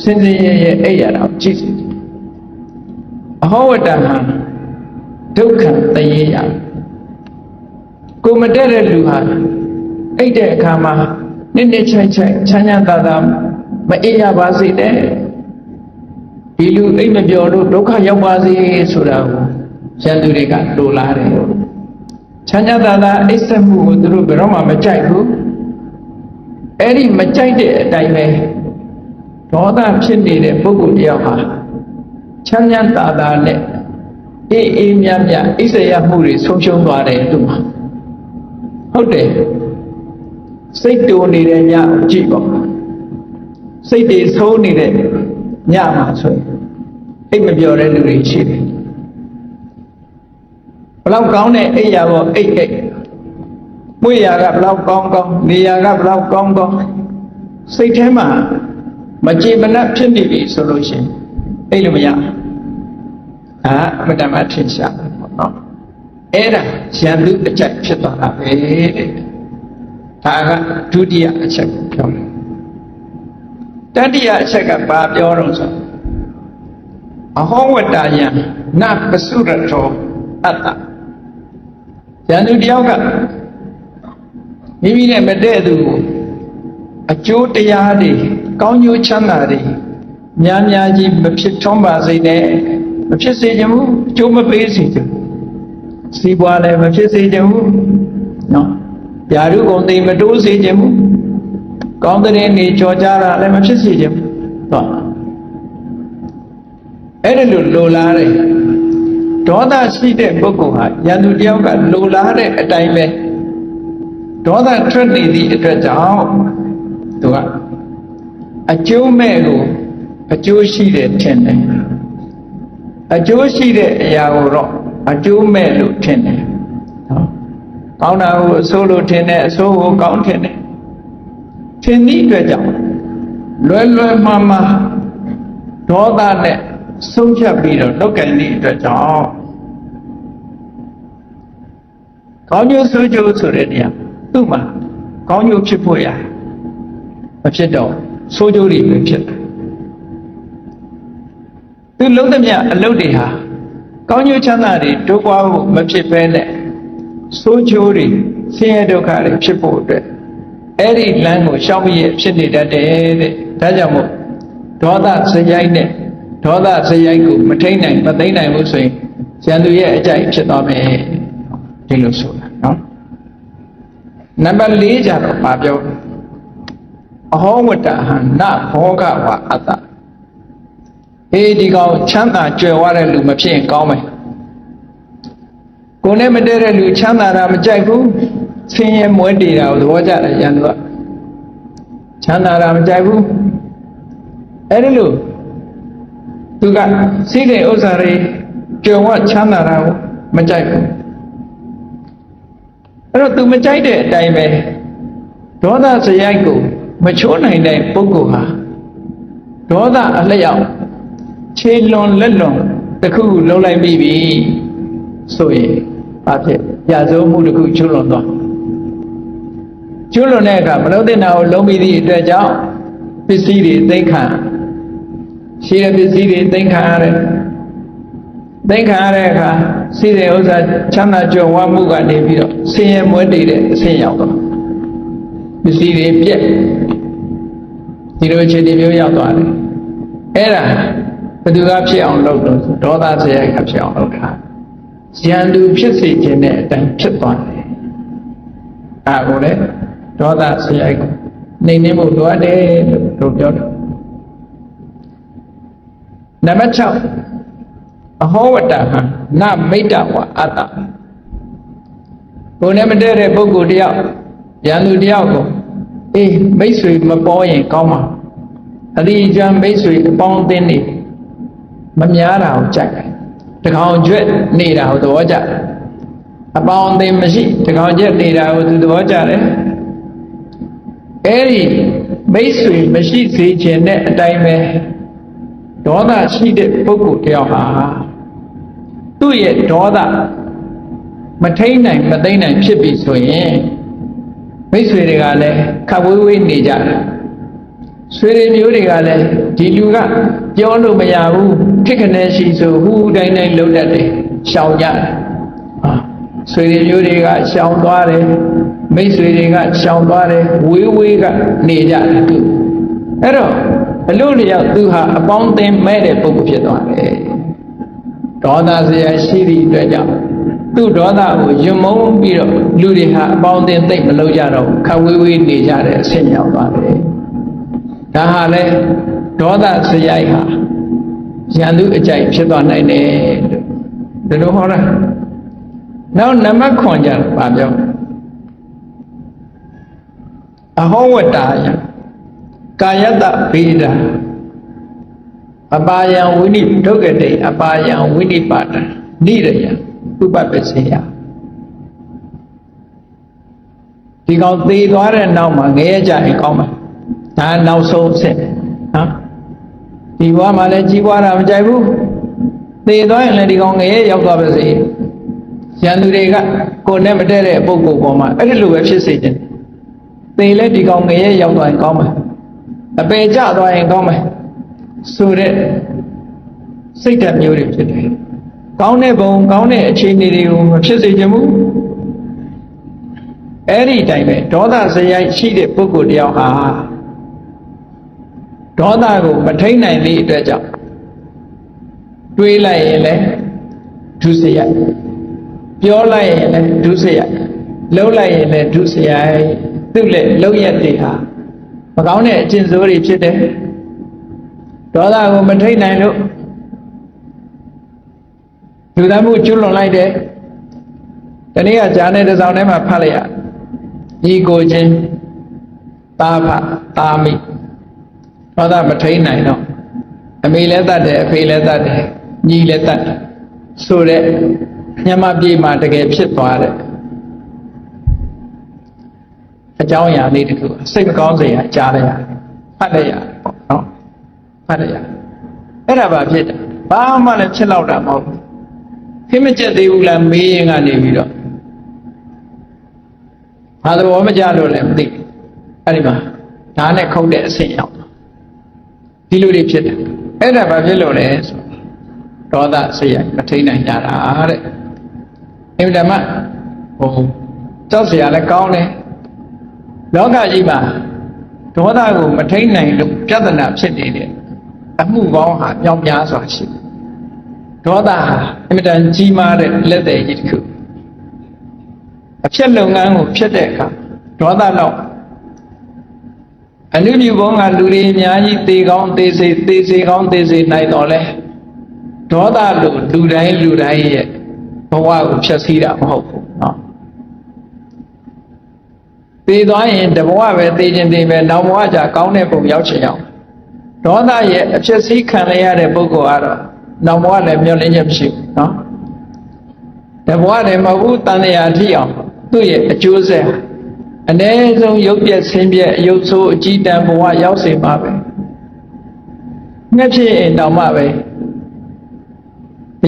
စင်စင်ရဲရဲအိပ်ရတာကိုကြည့်ချင်အဟောဝတ္တဟာဒုက္ခတရေရကိုမတည့်တဲ့လူဟာအိပ်တဲ့အခါမှာနစ်နစ်ချိုက်ချိုက်ချမ်းချမ်းသာသာမအေးရပါစေနဲ့ဒီလူအိမ်မပြောလို့ဒုက္ခရောက်ပါစေဆိုတာကိုရန်သူတွေကလိုလားတယ်ချမ်းသာသာအိပ်ဆက်မှုကိုသူတို့ဘယ်တော့မှမကြိုက်ဘူးအဲ့ဒီမကြိုက်တဲ့အတိုင်းပဲ ဒေါသဖြစ်နေတဲ့ပုဂ္ဂိုလ်တယောက်ဟာချမ်းချမ်းသာသာနဲ့အေးမြတ်မြတ်ဣစ္ဆယမှုတွေဆုံးရှုံးသွားတယ်သူမှာဟုတ်တယ်စိတ်တူနေတဲ့ညကြည့်ပေါ့စိတ်တွေဆုံးနေတဲ့ညမှာဆိုရင်အိတ်မပြောတဲ့လူတွေရှိတယ်ဘလောက်ကောင်းတဲ့အိယာပေါ့အိတ်မွေးရာကဘလောက်ကောင်းကောင်းနေရာကဘလောက်ကောင်းကောင်းစိတ်ထဲမှာမကြည်မနက်ဖြစ်နေပြီဆိုလို့ရှိရင်အိတ်လို့မရအမတမထင်ရှားပေါ့နော်အဲ့ဒါရန်သူအကြိုက်ဖြစ်သွားတာပဲဒါကဒုတိယအချက်ပြောတယ်တတိယအချက်ကဘာပြောတော့ဆိုအဟောဝတ္တယံနပစုရတောအတ္တရန်သူတယောက်ကမိမိနဲ့မတည့်သူကိုအကျိုးတရားတွေကောင်းကျိုးချမ်းသာတွေများများကြီးမဖြစ်ထွန်းပါစေနဲ့မဖြစ်စေချင်ဘူးအကျိုးမပေးစေချင်ဘူးစီးပွားလည်းမဖြစ်စေချင်ဘူးနော်ဗျာဒုဂုံသိမတိုးစေချင်ဘူးကောင်းတဲ့နေကြော်ကြတာလည်းမဖြစ်စေချင်ဘူးဟုတ်အဲ့ဒါလိုလားတယ်ဒေါသရှိတဲ့ပုဂ္ဂိုလ်ဟာရန်သူတယောက်ကလိုလားတဲ့အတိုင်းပဲဒေါသထွက်နေသည့်အတွက်ကြောင့်သူကအကျိုးမဲ့ကိုအကျိုးရှိတယ်ထင်တယ်အကျိုးရှိတဲ့အရာကိုတော့အကျိုးမဲ့လို့ထင်တယ်နော်ကောင်းတာကိုအဆိုးလို့ထင်တယ်အဆိုးကိုကောင်းထင်တယ်ထင်သည့်အတွက်ကြောင့်လွယ်လွယ်မှားမှားဒေါသနဲ့ဆုံးဖြတ်ပြီးတော့လောက်ကံဒီအတွက်ကြောင့်ကောင်းကျိုးဆိုးကျိုးဆိုတဲ့နေရာသူ့မှာကောင်းကျိုးဖြစ်ဖို့ရမဖြစ်တော့ဆိုးကျိုးတွေပဲဖြစ်တယ်သူလုံးသမျှအလုပ်တွေဟာကောင်းကျိုးချမ်းသာတွေတိုးပွားဖို့မဖြစ်ဘဲနဲ့ဆိုးကျိုးတွေဆင်းရဲဒုက္ခတွေဖြစ်ဖို့အတွက်အဲ့ဒီလမ်းကိုရှောင်ပြည့်ဖြစ်နေတတ်တယ်တဲ့ဒါကြောင့်မို့ဒေါသစရိုက်နဲ့ဒေါသစရိုက်ကိုမထိန်နိုင်မသိမ့်နိုင်ဘူးဆိုရင်ရန်သူရဲ့အကြိုက်ဖြစ်သွားမယ်ဒီလိုဆိုတာနော်နံပါတ်4ကြတော့ပါပြောအဟောဝတ္တဟံနဘောဂဝအတ္တဒီကောင်ချမ်းသာကြွယ်ဝတဲ့လူမဖြစ်ရင်ကောင်းမယ်ကိုယ်နဲ့မတည့်တဲ့လူချမ်းသာတာမကြိုက်ဘူးဆင်းရဲမွဲတေတာကိုသဘောကျတယ်ရန်သူကချမ်းသာတာမကြိုက်ဘူးအဲ့ဒီလိုသူကစိတ်တဲ့ဥစ္စာတွေကြွယ်ဝချမ်းသာတာကိုမကြိုက်ဘူးအဲ့တော့သူမကြိုက်တဲ့အတိုင်းပဲဒေါသစရိုက်ကိုမချိုးနိုင်တဲ့ပုဂ္ဂိုလ်ဟာဒေါသအလျောက်ခြေလွန်လက်လွန်တစ်ခုလုံးလိုက်ပြီးပြီဆိုရင်ဘာဖြစ်ရစိုးမှုတစ်ခုကျွလွန်သွားကျွလွန်တဲ့အခါမလုံးတဲ့နာကိုလုံးပြီးသည့်အတွက်ကြောင့်ပစ္စည်းတွေသိမ့်ခံရှိတဲ့ပစ္စည်းတွေသိမ့်ခံရတယ်သိမ့်ခံရတဲ့အခါရှိတဲ့ဥစ္စာချမ်းသာကြွယ်ဝမှုကနေပြီးတော့ဆင်းရဲမွဲတေတဲ့အဆင့်ရောက်သွားပစ္စည်းတွေပြက်ဒီလိုအခြေအနေမျိုးရောက်သွားတယ်အဲ့ဒါဘယ်သူကဖြစ်အောင်လုပ်လို့ဒေါသစရိုက်ကဖြစ်အောင်လုပ်တာရန်သူဖြစ်စေခြင်းနဲ့အတိုင်းဖြစ်သွားတယ်အဲကိုလေဒေါသစရိုက်ကိုနှိမ်နှင်းဖို့လိုအပ်တယ်လို့ပြောတယ်နံပါတ်6အဟောဝတ္တဟံနမိတ္တဝအတ္တကိုယ်နဲ့မတည့်တဲ့ပုဂ္ဂိုလ်တယောက်ရန်သူတယောက်ကိုမိတ်ဆွေမပေါ်ရင်ကောင်းမှာအရိယံမိတ်ဆွေအပေါင်းအသင်းတွေမများတာကိုကြိုက်တယ်တကောင်ကျွတ်နေတာကိုသဘောကျတယ်အပေါင်းအသင်းမရှိတကောင်ကျွတ်နေတာကိုသူသဘောကျတယ်အဲ့ဒီမိတ်ဆွေမရှိစေခြင်းနဲ့အတိုင်းပဲဒေါသရှိတဲ့ပုဂ္ဂိုလ်တယောက်ဟာသူ့ရဲ့ဒေါသမထိန်နိုင်မသိမ့်နိုင်ဖြစ်ပြီဆိုရင်မိတ်ဆွေတွေကလည်းခပ်ဝေးဝေးနေကြတယ်ဆွေတွေမျိုးတွေကလည်းဒီလူကပြောလို့မရဘူးခက်ခနဲ့ရှိဆိုဟူတိုင်းတိုင်းလုံးတတ်တယ်ရှောင်ကြတယ်ဆွေတွေမျိုးတွေကရှောင်သွားတယ်မိတ်ဆွေတွေကရှောင်သွားတယ်ဝေးဝေးကနေကြတယ်သူအဲ့တော့အလို့လျောက်သူဟာအပေါင်းအသင်းမဲ့တဲ့ပုဂ္ဂိုလ်ဖြစ်သွားတယ်ဒေါသစရာရှိသည့်အတွက်ကြောင့်သူ့ဒေါသကိုယွံမုန်းပြီးတော့လူတွေဟာအပေါင်းအသင်းသိမ့်မလို့ကြတော့ခပ်ဝေးဝေးနေကြတဲ့အဆင့်ရောက်သွားတယ်ဒါဟာလေ ဒေါသစရိုက်ဟာရန်သူအကြိုက်ဖြစ်သွားနိုင်တယ်လို့ဒီလိုဟောတာနောက်နံပါတ်9ကျတော့ဗာပြောအဟောဝတ္တာယကာယတဗေဒအပါယံဝိနိဒုက္ကတိအပါယံဝိနိပါဒနိရယဥပပစေယဒီကောင်သေသွားတဲ့နောက်မှာငရဲကြရင်ကောင်းမှာဒါနောက်ဆုံးအဆင့်နော်ဒီဘဝမှာလည်းကြီးပွားတာမကြိုက်ဘူးသေသွားရင်လည်းဒီကောင်ငရဲရောက်သွားပါစေရန်သူတွေကကိုယ်နဲ့မတည့်တဲ့ပုဂ္ဂိုလ်ပေါ်မှာအဲ့ဒီလိုပဲဖြစ်စေခြင်းသေလဲဒီကောင်ငရဲရောက်သွားရင်ကောင်းမှာအပေကျသွားရင်ကောင်းမှာဆိုတဲ့စိတ်ဓာတ်မျိုးတွေဖြစ်တယ်ကောင်းတဲ့ဘုံကောင်းတဲ့အခြေအနေတွေကိုမဖြစ်စေချင်ဘူးအဲ့ဒီတိုင်းပဲဒေါသစရိုက်ရှိတဲ့ပုဂ္ဂိုလ်တယောက်ဟာဒေါသကိုမထိန်နိုင်သည့်အတွက်ကြောင့်တွေးလိုက်ရင်လည်းဒုစရိုက်ပြောလိုက်ရင်လည်းဒုစရိုက်လှုပ်လိုက်ရင်လည်းဒုစရိုက်သူ့လက်လှုပ်ရက်တွေဟာမကောင်းတဲ့အကျင့်ဆိုးတွေဖြစ်တယ်ဒေါသကိုမထိန်နိုင်လို့လူသားမှုကျွလွန်လိုက်တယ်တနေ့ကဂျာနဲ့တစ်စောင်းထဲမှာဖတ်လိုက်ရညီကိုချင်းသားဖသားမိဒေါသမထိန်နိုင်တော့အမေလည်းတတ်တယ်အဖေလည်းတတ်တယ်ညီလည်းတတ်တယ်ဆိုတဲ့ညမပြေမှာတကယ်ဖြစ်သွားတဲ့အကြောင်းအရာလေးတခုစိတ်မကောင်းစရာကြားလိုက်ရတယ်ဖတ်လိုက်ရတယ်ပေါ့နော်ဖတ်လိုက်ရအဲ့ဒါဘာဖြစ်တယ်ဘာမှလည်းဖြစ်တော့တာမဟုတ်ဘူးဖိမကျက်သေးဘူးလားမေးရင်ကနေပြီးတော့ဘာသဘောမကျလို့လည်းမသိအဲ့ဒီမှာဓာတ်နဲ့ခုတ်တဲ့အဆင့်ရောက်ဒီလိုတွေဖြစ်တယ်အဲ့ဒါဘာဖြစ်လို့လဲဆိုဒေါသစိတ်ရမထိန်နိုင်ကြတာတဲ့အင်မတန်မှကြောက်စရာလည်းကောင်းတယ်လောကကြီးမှာဒေါသကိုမထိန်နိုင်လို့ပြဿနာဖြစ်နေတယ်အမှုကောင်းဟာကြောင်များစွာရှိဒေါသဟာအင်မတန်ကြီးမားတဲ့လက်သည်ကြီးတစ်ခုအဖြစ်လုပ်ငန်းကိုဖြစ်တဲ့အခါဒေါသတော့အနုမြူဘုံကလူတွေအများကြီးသေကောင်းသေစေကောင်းသေစေနိုင်တော့လဲဒေါသလို့လူတိုင်းရဲ့ဘဝကိုဖျက်ဆီးတာမဟုတ်ဘူးเนาะသေသွားရင်တဘဝပဲသေခြင်းသေပဲနောက်ဘဝကျကောင်းတဲ့ပုံရောက်ချင်အောင်ဒေါသရဲ့အဖြစ်စီးခံရတဲ့ပုဂ္ဂိုလ်ကတော့နောက်ဘဝလည်းမျောလင်းချက်မရှိဘူးเนาะတဘဝတည်းမဟုတ်ဘူးတန်ရာထိအောင်သူ့ရဲ့အကျိုးဆက်အ ਨੇ ဆုံးရုပ်ပြက်ဆင်းပြက်ရုပ်ဆိုးအကြည်တန်ဘဝရောက်စေမှာပဲငှက်ဖြစ်ရင်တောင်မှပဲ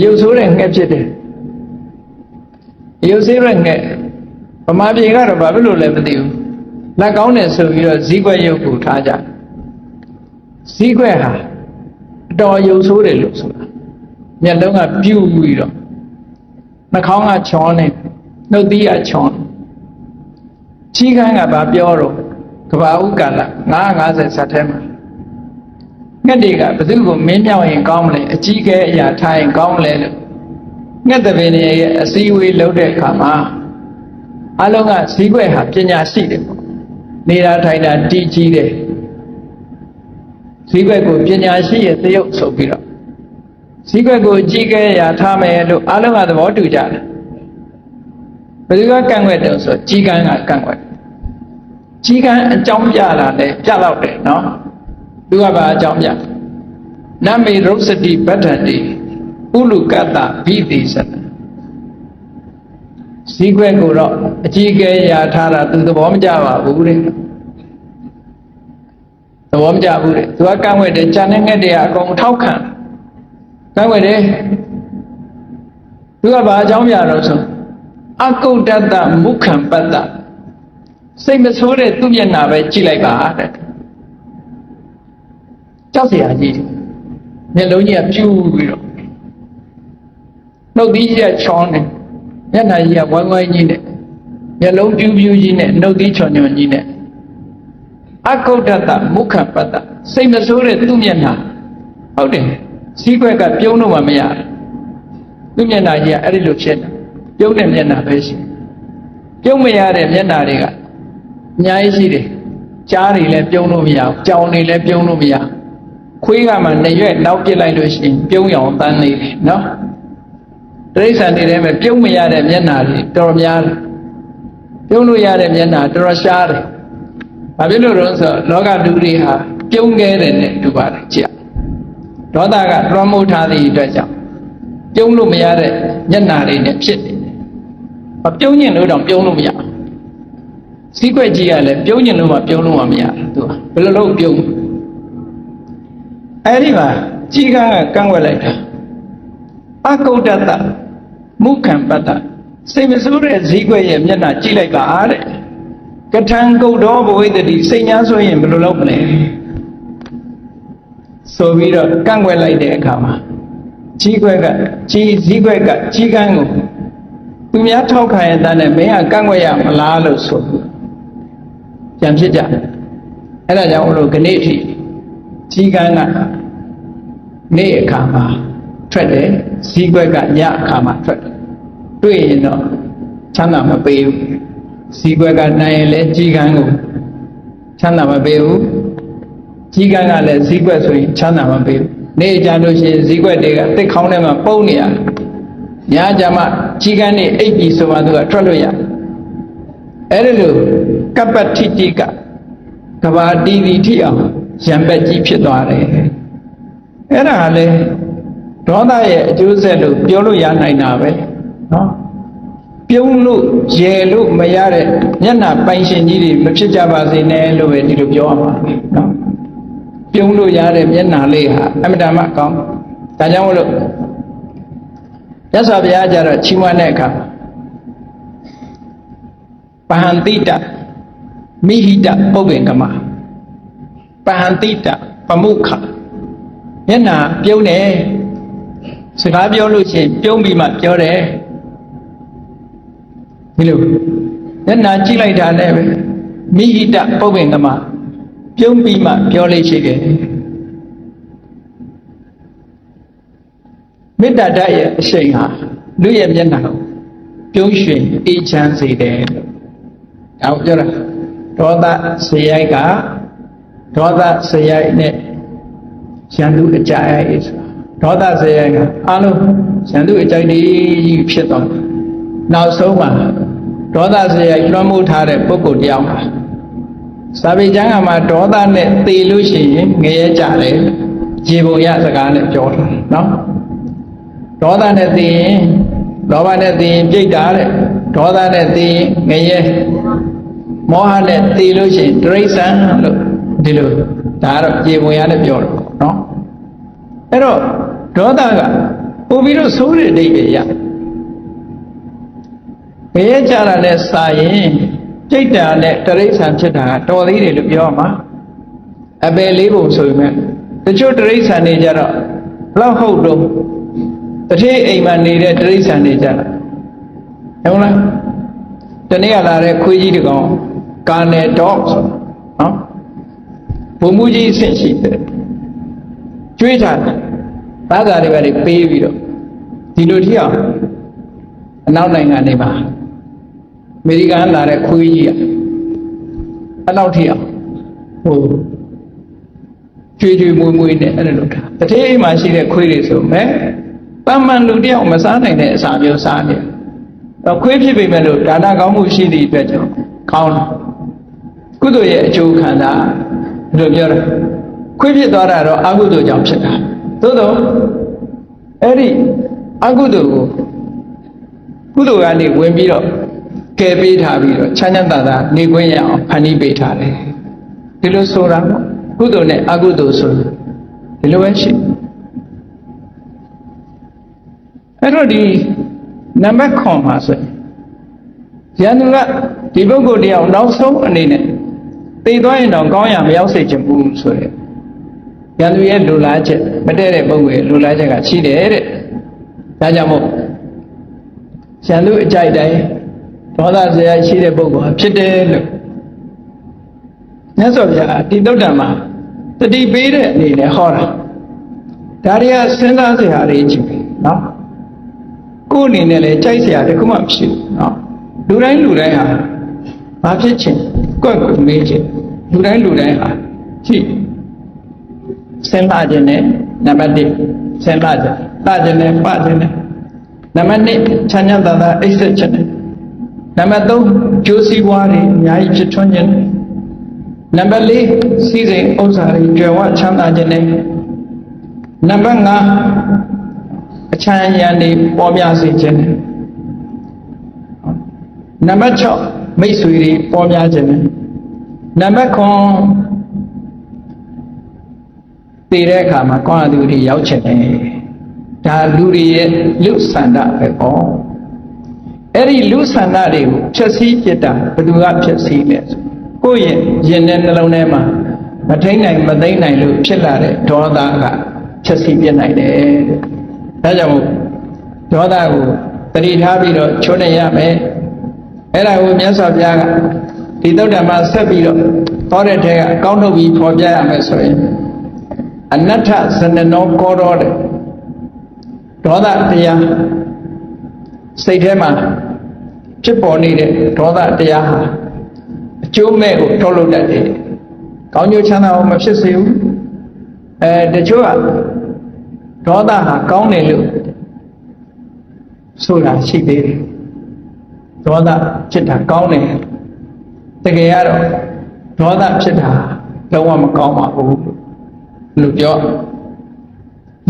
ရုပ်ဆိုးတဲ့ငှက်ဖြစ်တယ်ရုပ်ဆိုးတဲ့ငှက်ဗမာပြည်ကတော့ဘာဖြစ်လို့လဲမသိဘူးလက်ကောင်းတယ်ဆိုပြီးတော့ဇီးခွက်ရုပ်ကိုထားကြဇီးခွက်ဟာအတော်ရုပ်ဆိုးတယ်လို့ဆိုတာမျက်လုံးကပြူပြီးတော့နှာခေါင်းကချောနေနှုတ်သီးကချောချီးခိုင်းကဘာပြောတော့ကဘာဥကာလ950ဇတ်ထဲမှာငှက်တွေကဘယ်သူကိုမင်းမြောက်ရင်ကောင်းမလဲအကြီးကဲအရာထားရင်ကောင်းမလဲလို့ငှက်တပင်ရဲ့အစည်းအဝေးလုပ်တဲ့အခါမှာအလုံးကဇီးခွက်ဟာပညာရှိတယ်ပေါ့နေတာထိုင်တာတည်ကြည်တယ်ဇီးခွက်ကိုပညာရှိရဲ့သရုပ်ဆိုပြီးတော့ဇီးခွက်ကိုအကြီးကဲအရာထားမယ်လို့အလုံးကသဘောတူကြတယ်ဘယ်သူကကန့်ွက်တယ်ဆိုကြီးကန်းကကန့်ွက်ကြီးကန်းအကြောင်းပြတာလဲပြတော့တယ်နော်သူကဘာအကြောင်းပြနမေရုပ်စတိပဋ္ဌန္တိဥလူကတ္တဘိတိသဇီးခွက်ကိုတော့အကြီးကဲရာထားတာသူသဘောမကျပါဘူးတဲ့သဘောမကျဘူးတဲ့သူကကန့်ွက်တယ်ဂျန်တဲ့ငှက်တွေကအကုန်ထောက်ခံကန့်ွက်တယ်သူကဘာအကြောင်းပြတော့ဆိုအကုဋ္ဌတမုခံပတ္တစိတ်မဆိုးတဲ့သူ့မျက်နှာပဲကြည့်လိုက်ပါတဲ့ကြောက်စရာကြီးမျက်လုံးကြီးကပြူပြီးတော့နှုတ်သီးကြီးကချောင်းနေမျက်နှာကြီးကဝိုင်းဝိုင်းကြီးနဲ့မျက်လုံးပြူပြူကြီးနဲ့နှုတ်သီးချောင်းချောင်းကြီးနဲ့အကုဋ္ဌတမုခံပတ္တစိတ်မဆိုးတဲ့သူ့မျက်နှာဟုတ်တယ်စီးခွက်ကပြုံးလို့မှမရသူ့မျက်နှာကြီးကအဲ့ဒီလိုဖြစ်နေပြုံးတဲ့မျက်နှာပဲရှိပြုံးမရတဲ့မျက်နှာတွေကအများကြီးရှိတယ်ကြားတွေလည်းပြုံးလို့မရဘူးကြောင်တွေလည်းပြုံးလို့မရ ခွေးကမှနှစ်ရွက်နောက်ပြစ်လိုက်လို့ရှိရင်ပြုံးရောင်တန်းနေတယ်နော်တိရစ္ဆာန်တွေထဲမှာပြုံးမရတဲ့မျက်နှာတွေတော်တော်များတယ်ပြုံးလို့ရတဲ့မျက်နှာတော်တော်ရှားတယ်ဘာဖြစ်လို့လဲဆိုတော့လောကလူတွေဟာပြုံးခဲ့တဲ့နဲ့တူပါတယ်ကြည့်ဒေါသကလွှမ်းမိုးထားသည့်အတွက်ကြောင့်ပြုံးလို့မရတဲ့မျက်နှာတွေနဲ့ဖြစ်နေတယ်မပြုံးညင်လို့တော့ပြုံးလို့မရစီးကွက်ကြီးကလည်းပြုံးညင်လို့မှပြုံးလို့မှမရသူကဘယ်လိုလုပ်ပြုံးအဲ့ဒီမှာကြီးကကန့်ွက်လိုက်တာအကုဋ္ဌတမုခံပတ္တစိတ်မဆိုးတဲ့ဈေးကွက်ရဲ့မျက်နှာကြည့်လိုက်ပါတဲ့ကထံကုတ်တော်ဘဝိတ္တိစိတ်ညာဆိုရင်ဘယ်လိုလုပ်မလဲဆိုပြီးတော့ကန့်ွက်လိုက်တဲ့အခါမှာကြီးကွက်ကကြီးဈေးကွက်ကကြီးကန်းကိုသူများထောက်ခံရတဲ့မင်းကကန့်ွက်ရမလားလို့ဆိုပြန်ဖြစ်ကြအဲ့ဒါကြောင့်လို့ခဏိထိကြီးကန်းကနေ့အခါမှာထွက်တယ်ဈေးကွက်ကညအခါမှာထွက်တယ်တွေ့ရင်တော့ချမ်းသာမပေးဘူးဈေးကွက်ကနိုင်ရင်လည်းကြီးကန်းကိုချမ်းသာမပေးဘူးကြီးကန်းကလည်းဈေးကွက်ဆိုရင်ချမ်းသာမပေးဘူးနေ့ကြလို့ရှိရင်ဈေးကွက်တွေကတစ်ခေါင်းထဲမှာပုံနေရတယ်ညကြမှာကြီးကန်းနေအိပ်ပြီးဆိုမှသူကထွက်လို့ရအဲ့ဒါလိုကပ္ပတိတိကကဘာတီတီထိအောင်ရံပက်ကြီးဖြစ်သွားတယ်အဲ့ဒါကလေဒေါသရဲ့အကျိုးဆက်လို့ပြောလို့ရနိုင်တာပဲနော်ပြုံးလို့ရဲလို့မရတဲ့မျက်နှာပိုင်ရှင်ကြီးတွေမဖြစ်ကြပါစေနဲ့လို့ပဲဒီလိုပြောရမှာနော်ပြုံးလို့ရတဲ့မျက်နှာလေးဟာအမှန်တမ်းကောင်းဒါကြောင့်မလို့ရသော်ဘုရားကြတော့ချီးမွမ်းတဲ့အခါပဟန္တိတမိဟိတပုပ္ပင်ကမပဟန္တိတပမုခမျက်နှာပြုံးတယ်စကားပြောလို့ရှိရင်ပြုံးပြီးမှပြောတယ်ဒီလိုမျက်နှာကြည့်လိုက်တာနဲ့ပဲမိဟိတပုပ္ပင်ကမပြုံးပြီးမှပြောလို့ရှိတယ်မေတ္တာဓာတ်ရဲ့အရှိန်ဟာလူရဲ့မျက်နှာကိုပြုံးရွှင်အေးချမ်းစေတယ်လို့ဒါကိုပြောတာဒေါသစရိုက်ကဒေါသစရိုက်နဲ့ရန်သူအကြိုက်ဆိုတာဒေါသစရိုက်ကအားလုံးရန်သူအကြိုက်တွေဖြစ်သွားတယ်နောက်ဆုံးမှာဒေါသစရိုက်လွှမ်းမိုးထားတဲ့ပုဂ္ဂိုလ်တယောက်ဟာစာပေကျမ်းကမှာဒေါသနဲ့သေလို့ရှိရင်ငရဲကြတယ်ရေပုံရစကားနဲ့ပြောတာနော်ဒေါသနဲ့သေရင်လောဘနဲ့သေရင်ပြိတ္တာတဲ့ဒေါသနဲ့သေရင်ငရဲမောဟနဲ့သေလို့ရှိရင်တိရစ္ဆာန်လို့ဒီလိုဒါကတော့ရေပုံရနဲ့ပြောတယ်နော်အဲ့တော့ဒေါသကပို့ပြီးတော့ဆိုးတဲ့အိဗယ်ရငရဲကြတာနဲ့စာရင်ပြိတ္တာနဲ့တိရစ္ဆာန်ဖြစ်တာတော်သေးတယ်လို့ပြောမှာအပယ်လေးပုံဆိုရင်တချို့တိရစ္ဆာန်တွေကြတော့ဘလောက်ဟုတ်တော့တတိအိမ်မှာနေတဲ့တိရစ္ဆာန်တွေကြတာဟုတ်လားတနေ့ကလာတဲ့ခွေးကြီးတကောင်ကာနယ်တော့ဆိုနော်ဘုံမူကြီးဆင့်ရှိတယ်ကျွေးထားတယ်ဘာသာတွေပဲပေးပြီးတော့ဒီလိုထီအောင်အနောက်နိုင်ငံတွေမှာအမေရိကန်လာတဲ့ခွေးကြီးအနောက်ထီအောင်ဟိုကျွေးမွေးနဲ့အဲ့လိုထားတတိအိမ်မှာရှိတဲ့ခွေးတွေဆိုမဲ့တမန်လူတယောက်မစားနိုင်တဲ့အစာမျိုးစားနေတော့ခွေးဖြစ်ပေမဲ့လို့ဒါနကောင်းမှုရှိသည့်အတွက်ကြောင့်ကောင်းတယ်ကုသိုလ်ရဲ့အကျိုးခံစားလို့ပြောတယ်ခွေးဖြစ်သွားတာတော့အကုသိုလ်ကြောင့်ဖြစ်တာသို့တော့အဲ့ဒီအကုသိုလ်ကိုကုသိုလ်ကနေဝင်ပြီးတော့ကယ်ပေးထားပြီးတော့ချမ်းချမ်းသာသာနေခွင့်ရအောင်ဖန်တီးပေးထားတယ်ဒီလိုဆိုတာပေါ့ကုသိုလ်နဲ့အကုသိုလ်ဆိုဒီလိုပဲရှိအဲ့တော့ဒီနံပါတ်9မှာဆိုရန်သူကဒီပုဂ္ဂိုလ်တယောက်နောက်ဆုံးအနေနဲ့သိသွားရင်တော့ကောင်းရမရောက်စေချင်ဘူးဆိုတဲ့ရန်သူရဲ့လူလားချက်မတည့်တဲ့ပုဂ္ဂိုလ်ရဲ့လူလားချက်ကရှိတယ်တဲ့ဒါကြောင့်မို့ရန်သူအကြိုက်တိုင်းဒေါသစရိုက်ရှိတဲ့ပုဂ္ဂိုလ်ဟာဖြစ်တယ်လို့မြတ်စွာဘုရားဒီသုတ္တံမှာတတိပေးတဲ့အနေနဲ့ဟောတာဒါတွေကစဉ်းစားစရာတွေကြီးပဲနော်ကိုယ်အနေနဲ့လည်းကြိုက်စရာတခုမှမရှိဘူးနော်လူတိုင်းဟာဘာဖြစ်ချင်ကွက်ကိုမေးချင်လူတိုင်းဟာရှိ ဆင်းလာခြင်းနဲ့နံပါတ်1ဆင်းလာခြင်းလာခြင်းနဲ့ပခြင်းနဲ့နံပါတ်2ချမ်းသာသာအိပ်စက်ခြင်းနဲ့နံပါတ်3ကျိုးစီးပွားတွေအများကြီးဖြစ်ထွန်းခြင်းနဲ့နံပါတ်4စီးစိမ်ဥစ္စာတွေကြွယ်ဝချမ်းသာခြင်းနဲ့နံပါတ်5အချမ်းရံတွေပေါ်များစေခြင်းနဲ့နံပါတ်6မိတ်ဆွေတွေပေါ်များခြင်းနဲ့နံပါတ်9တည်တဲ့အခါမှာကောင်းတဲ့သူတွေရောက်ချင်တယ်ဒါလူတွေရဲ့လူဆန္ဒပဲပေါ့အဲ့ဒီလူဆန္ဒတွေကိုဖြည့်ဆည်းပြတာဘယ်သူကဖြည့်ဆည်းလဲဆိုကိုယ့်ရဲ့ရင်ထဲနှလုံးထဲမှာမထိန်နိုင်မသိမ့်နိုင်လို့ဖြစ်လာတဲ့ဒေါသကဖြည့်ဆည်းပြနိုင်တယ်ဒါကြောင့်ဒေါသကိုတတိထားပြီးတော့ချွတ်နေရမယ်အဲ့ဒါကိုမြတ်စွာဘုရားကဒီသုတ္တမှာဆက်ပြီးတော့ဟောတဲ့ထဲကကောင်းထုတ်ပြီးဖော်ပြရမယ်ဆိုရင်အနတ္ထဇနနောကောတော်တဲ့ဒေါသတရားစိတ်ထဲမှာဖြစ်ပေါ်နေတဲ့ဒေါသတရားဟာအကျိုးမဲ့ကိုထုတ်လုပ်တတ်တယ်ကောင်းကျိုးချမ်းသာကိုမဖြစ်စေဘူးတချို့ကဒေါသဟာကောင်းတယ်လို့ဆိုတာရှိသေးတယ်ဒေါသဖြစ်တာကောင်းတယ်တကယ်ကတော့ဒေါသဖြစ်တာလုံးဝမကောင်းပါဘူးလို့ပြော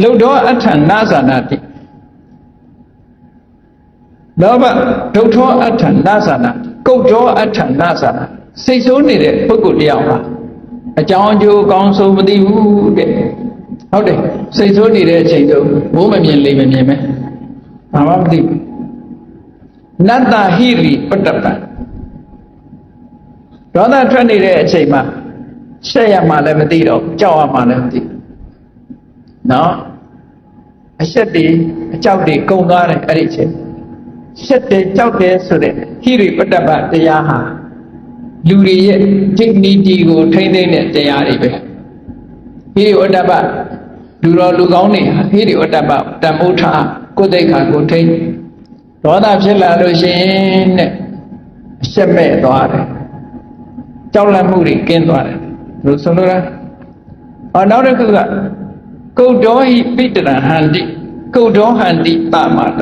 လုဒ္ဓောအဋ္ဌနာဇာနာတိလောဘဒုဋ္ဌောအဋ္ဌနာဇာနာကုဋ္ဌောအဋ္ဌနာဇာနာစိတ်ဆိုးနေတဲ့ပုဂ္ဂိုလ်တယောက်ဟာအကြောင်းအကျိုးကောင်းဆိုးမသိဘူးတဲ့ဟုတ်တယ်စိတ်ဆိုးနေတဲ့အချိန်တုန်းဘိုးမမြင်လိမ့်မမြင်မဲဘာမှမသိဘူးနတ္တဟိရိပတ္တပံဒေါသထွက်နေတဲ့အချိန်မှာရှက်ရမှလည်းမသိတော့ကြောက်ရမှလည်းမသိနော်အရှက်တွေအကြောက်တွေကုန်သွားတယ်အဲ့ဒီအချိန်ရှက်တယ်ကြောက်တယ်ဆိုတဲ့ဟိရိပတ္တပတရားဟာလူတွေရဲ့ dignity ကိုထိန်းသိမ်းတဲ့တရားတွေပဲဟိရိဝတ္တပလူတော်လူကောင်းတွေဟိရိဝတ္တပတမ္မုထာကိုယ်သိက္ခာကိုထိန်းဒေါသဖြစ်လာလို့ရှိရင်တဲ့အရှက်မဲ့သွားတယ်ကြောက်လန့်မှုတွေကင်းသွားတယ်လို့ဆိုလိုတာနောက်တစ်ခုကကုဋ္ဌောဟိပိတရဟန္တိကုဋ္ဌောဟန္တိတမတ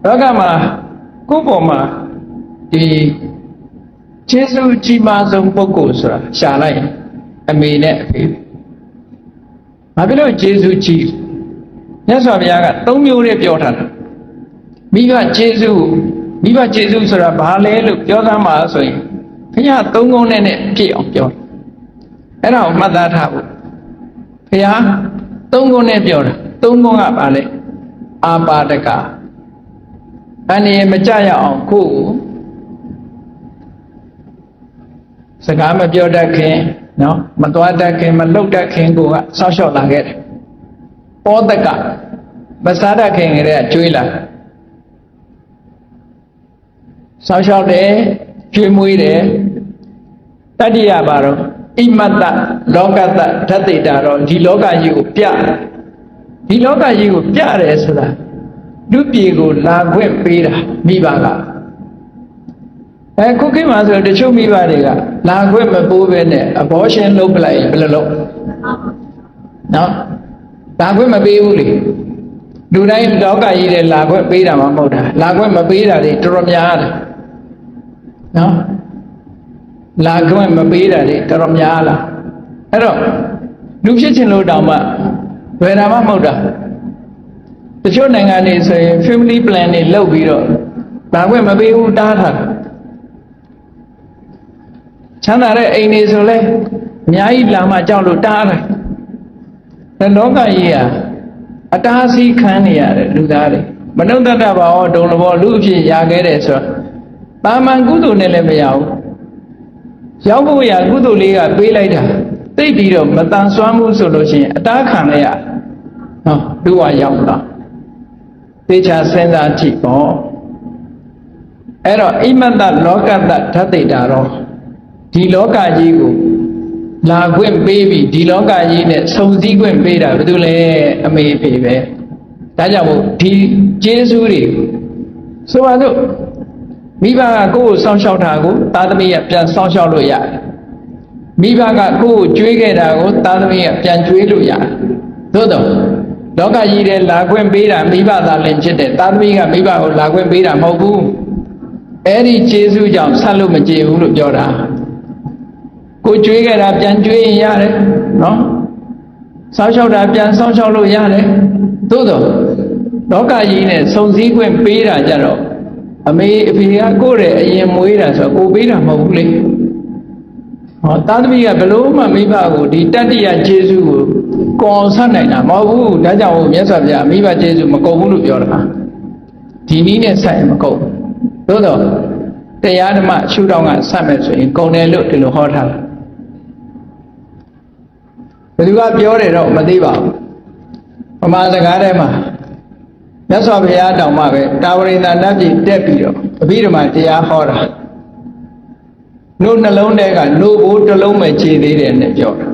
လောကမှာကိုယ်ပေါ်မှာဒီကျေးဇူးကြီးမားဆုံးပုဂ္ဂိုလ်ဆိုတာရှာလိုက်အမေနဲ့အဖေဘာဖြစ်လို့ကျေးဇူးကြီးမြတ်စွာဘုရားက၃မျိုးနဲ့ပြောထားတာမိဘကျေးဇူးဆိုတာဘာလဲလို့ပြောသားမှာဆိုရင်ဘုရား၃ခုနဲ့ပြည့်အောင်ပြောအဲ့ဒါကိုမှတ်သားထားဖို့ဘုရား၃ခုနဲ့ပြောတာ၃ခုကဘာလဲအာပါဒကအန္တရာယ်မကြရအောင်ကိုယ်ကိုစကားမပြောတတ်ခင်နော်မသွားတတ်ခင်မလှုပ်တတ်ခင်ကိုကစောင့်ရှောက်လာခဲ့တယ်ပောတကမစားတတ်ခင်ကလေးကကျွေးလာစောင့်ရှောက်တယ်ကျွေးမွေးတယ်တတ္တိယပါတော့ဣမတ္တလောကတ္တဓာတိတာတော့ဒီလောကကြီးကိုပြဒီလောကကြီးကိုပြတယ်ဆိုတာလူပြေကိုလာခွင့်ပေးတာမိဘကခုခေတ်မှာဆိုတချို့မိဘတွေကလာခွင့်မပိုးပဲနဲ့အဘောရှင်လုပ်ပလိုက်ဘယ်လိုလုပ်နော်လာခွင့်မပေးဘူးလေလူတိုင်းလောကကြီးတဲ့လာခွင့်ပေးတာမှမဟုတ်တာလာခွင့်မပေးတာတွေတော်တော်များတယ်နော်လာခွင့်မပေးတာတွေတော်တော်များလားအဲ့တော့လူဖြစ်ချင်လို့တောင်မှဘယ်တာမှမဟုတ်တာတချို့နိုင်ငံတွေဆိုရင် family plan တွေလုပ်ပြီးတော့လာခွင့်မပေးဘူးတားထားချမ်းသာတဲ့အိမ်တွေဆိုလဲအများကြီးလာမှကြောက်လို့တားတယ်ဒါလောကကြီးဟာအတားအဆီးခံနေရတယ်လူသားတွေမနုဿတ္တဘာဝဒုံလဘောလူအဖြစ်ရခဲ့တယ်ဆိုတော့တာမန်ကုသိုလ်နဲ့လည်းမရဘူးရောက်ဖို့ရကုသိုလ်လေးကပေးလိုက်တာသိပြီးတော့မတန်ဆွမ်းမှုဆိုလို့ရှိရင်အတားခံလိုက်ရနော်လူကရောက်လာသေချာစဉ်းစားကြည့်ပေါ့အဲ့တော့ဣမတ္တလောကတ္တဓာတိတာတော့ဒီလောကကြီးကိုလာခွင့်ပေးပြီးဒီလောကကြီးနဲ့ဆုံစည်းခွင့်ပေးတာဘာလို့လဲအမေအဖေပဲဒါကြောင့်မို့ဒီကျေးဇူးတွေဆိုပါစို့မိဘကကိုယ့်ကိုစောင့်ရှောက်တာကိုသားသမီးကပြန်စောင့်ရှောက်လို့ရတယ် မိဘကကိုယ်ကိုကြွေးခဲ့တာကိုသားသမီးကပြန်ကြွေးလို့ရတယ်သို့တော့လောကကြီးထဲလာခွင့်ပေးတာမိဘသာလည်းဖြစ်တယ်သားသမီးကမိဘကိုလာခွင့်ပေးတာမဟုတ်ဘူးအဲ့ဒီကျေးဇူးကြောင့်ဆက်လို့မကြည့်ဘူးလို့ပြောတာကိုကြွေးခဲ့တာပြန်ကြွေးရင်ရတယ်နော်စောင်းလျှောက်တာပြန်စောင်းလျှောက်လို့ရတယ်သို့တော့လောကကြီးနဲ့စုံစည်းခွင့်ပေးတာကြတော့အမေအဖေကကိုယ့်ရဲ့အရင်မွေးတာဆိုကိုပေးတာမဟုတ်ဘူးလေဟောသားသမီးကဘလို့မှမိဘကိုဒီတတ္တိယကျေးဇူးကိုကောင်းဆနိုင်တာမဟုတ်ဘူးဒါကြောင့်မြတ်စွာဘုရားမိဘကျေးဇူးမကုန်ဘူးလို့ပြောတာဒီနည်းနဲ့ဆက်ရင်မကုန်သို့တော့တရားဓမ္မရှုထောင့်ကဆက်မယ်ဆိုရင်ကုန်တယ်လို့ဒီလိုဟောထားတာဘယ်သူကပြောတယ်တော့မသိပါဘူးဗမာစကားထဲမှာမြတ်စွာဘုရားတောင်မှပဲတာဝရိန္ဒနတ်ပြည်တက်ပြီးတော့အဘိဓမ္မာတရားဟောတာနှုတ်နှလုံးထဲကနှုတ်ဘိုးတစ်လုံးပဲခြေသေးတယ်နဲ့ပြောတာ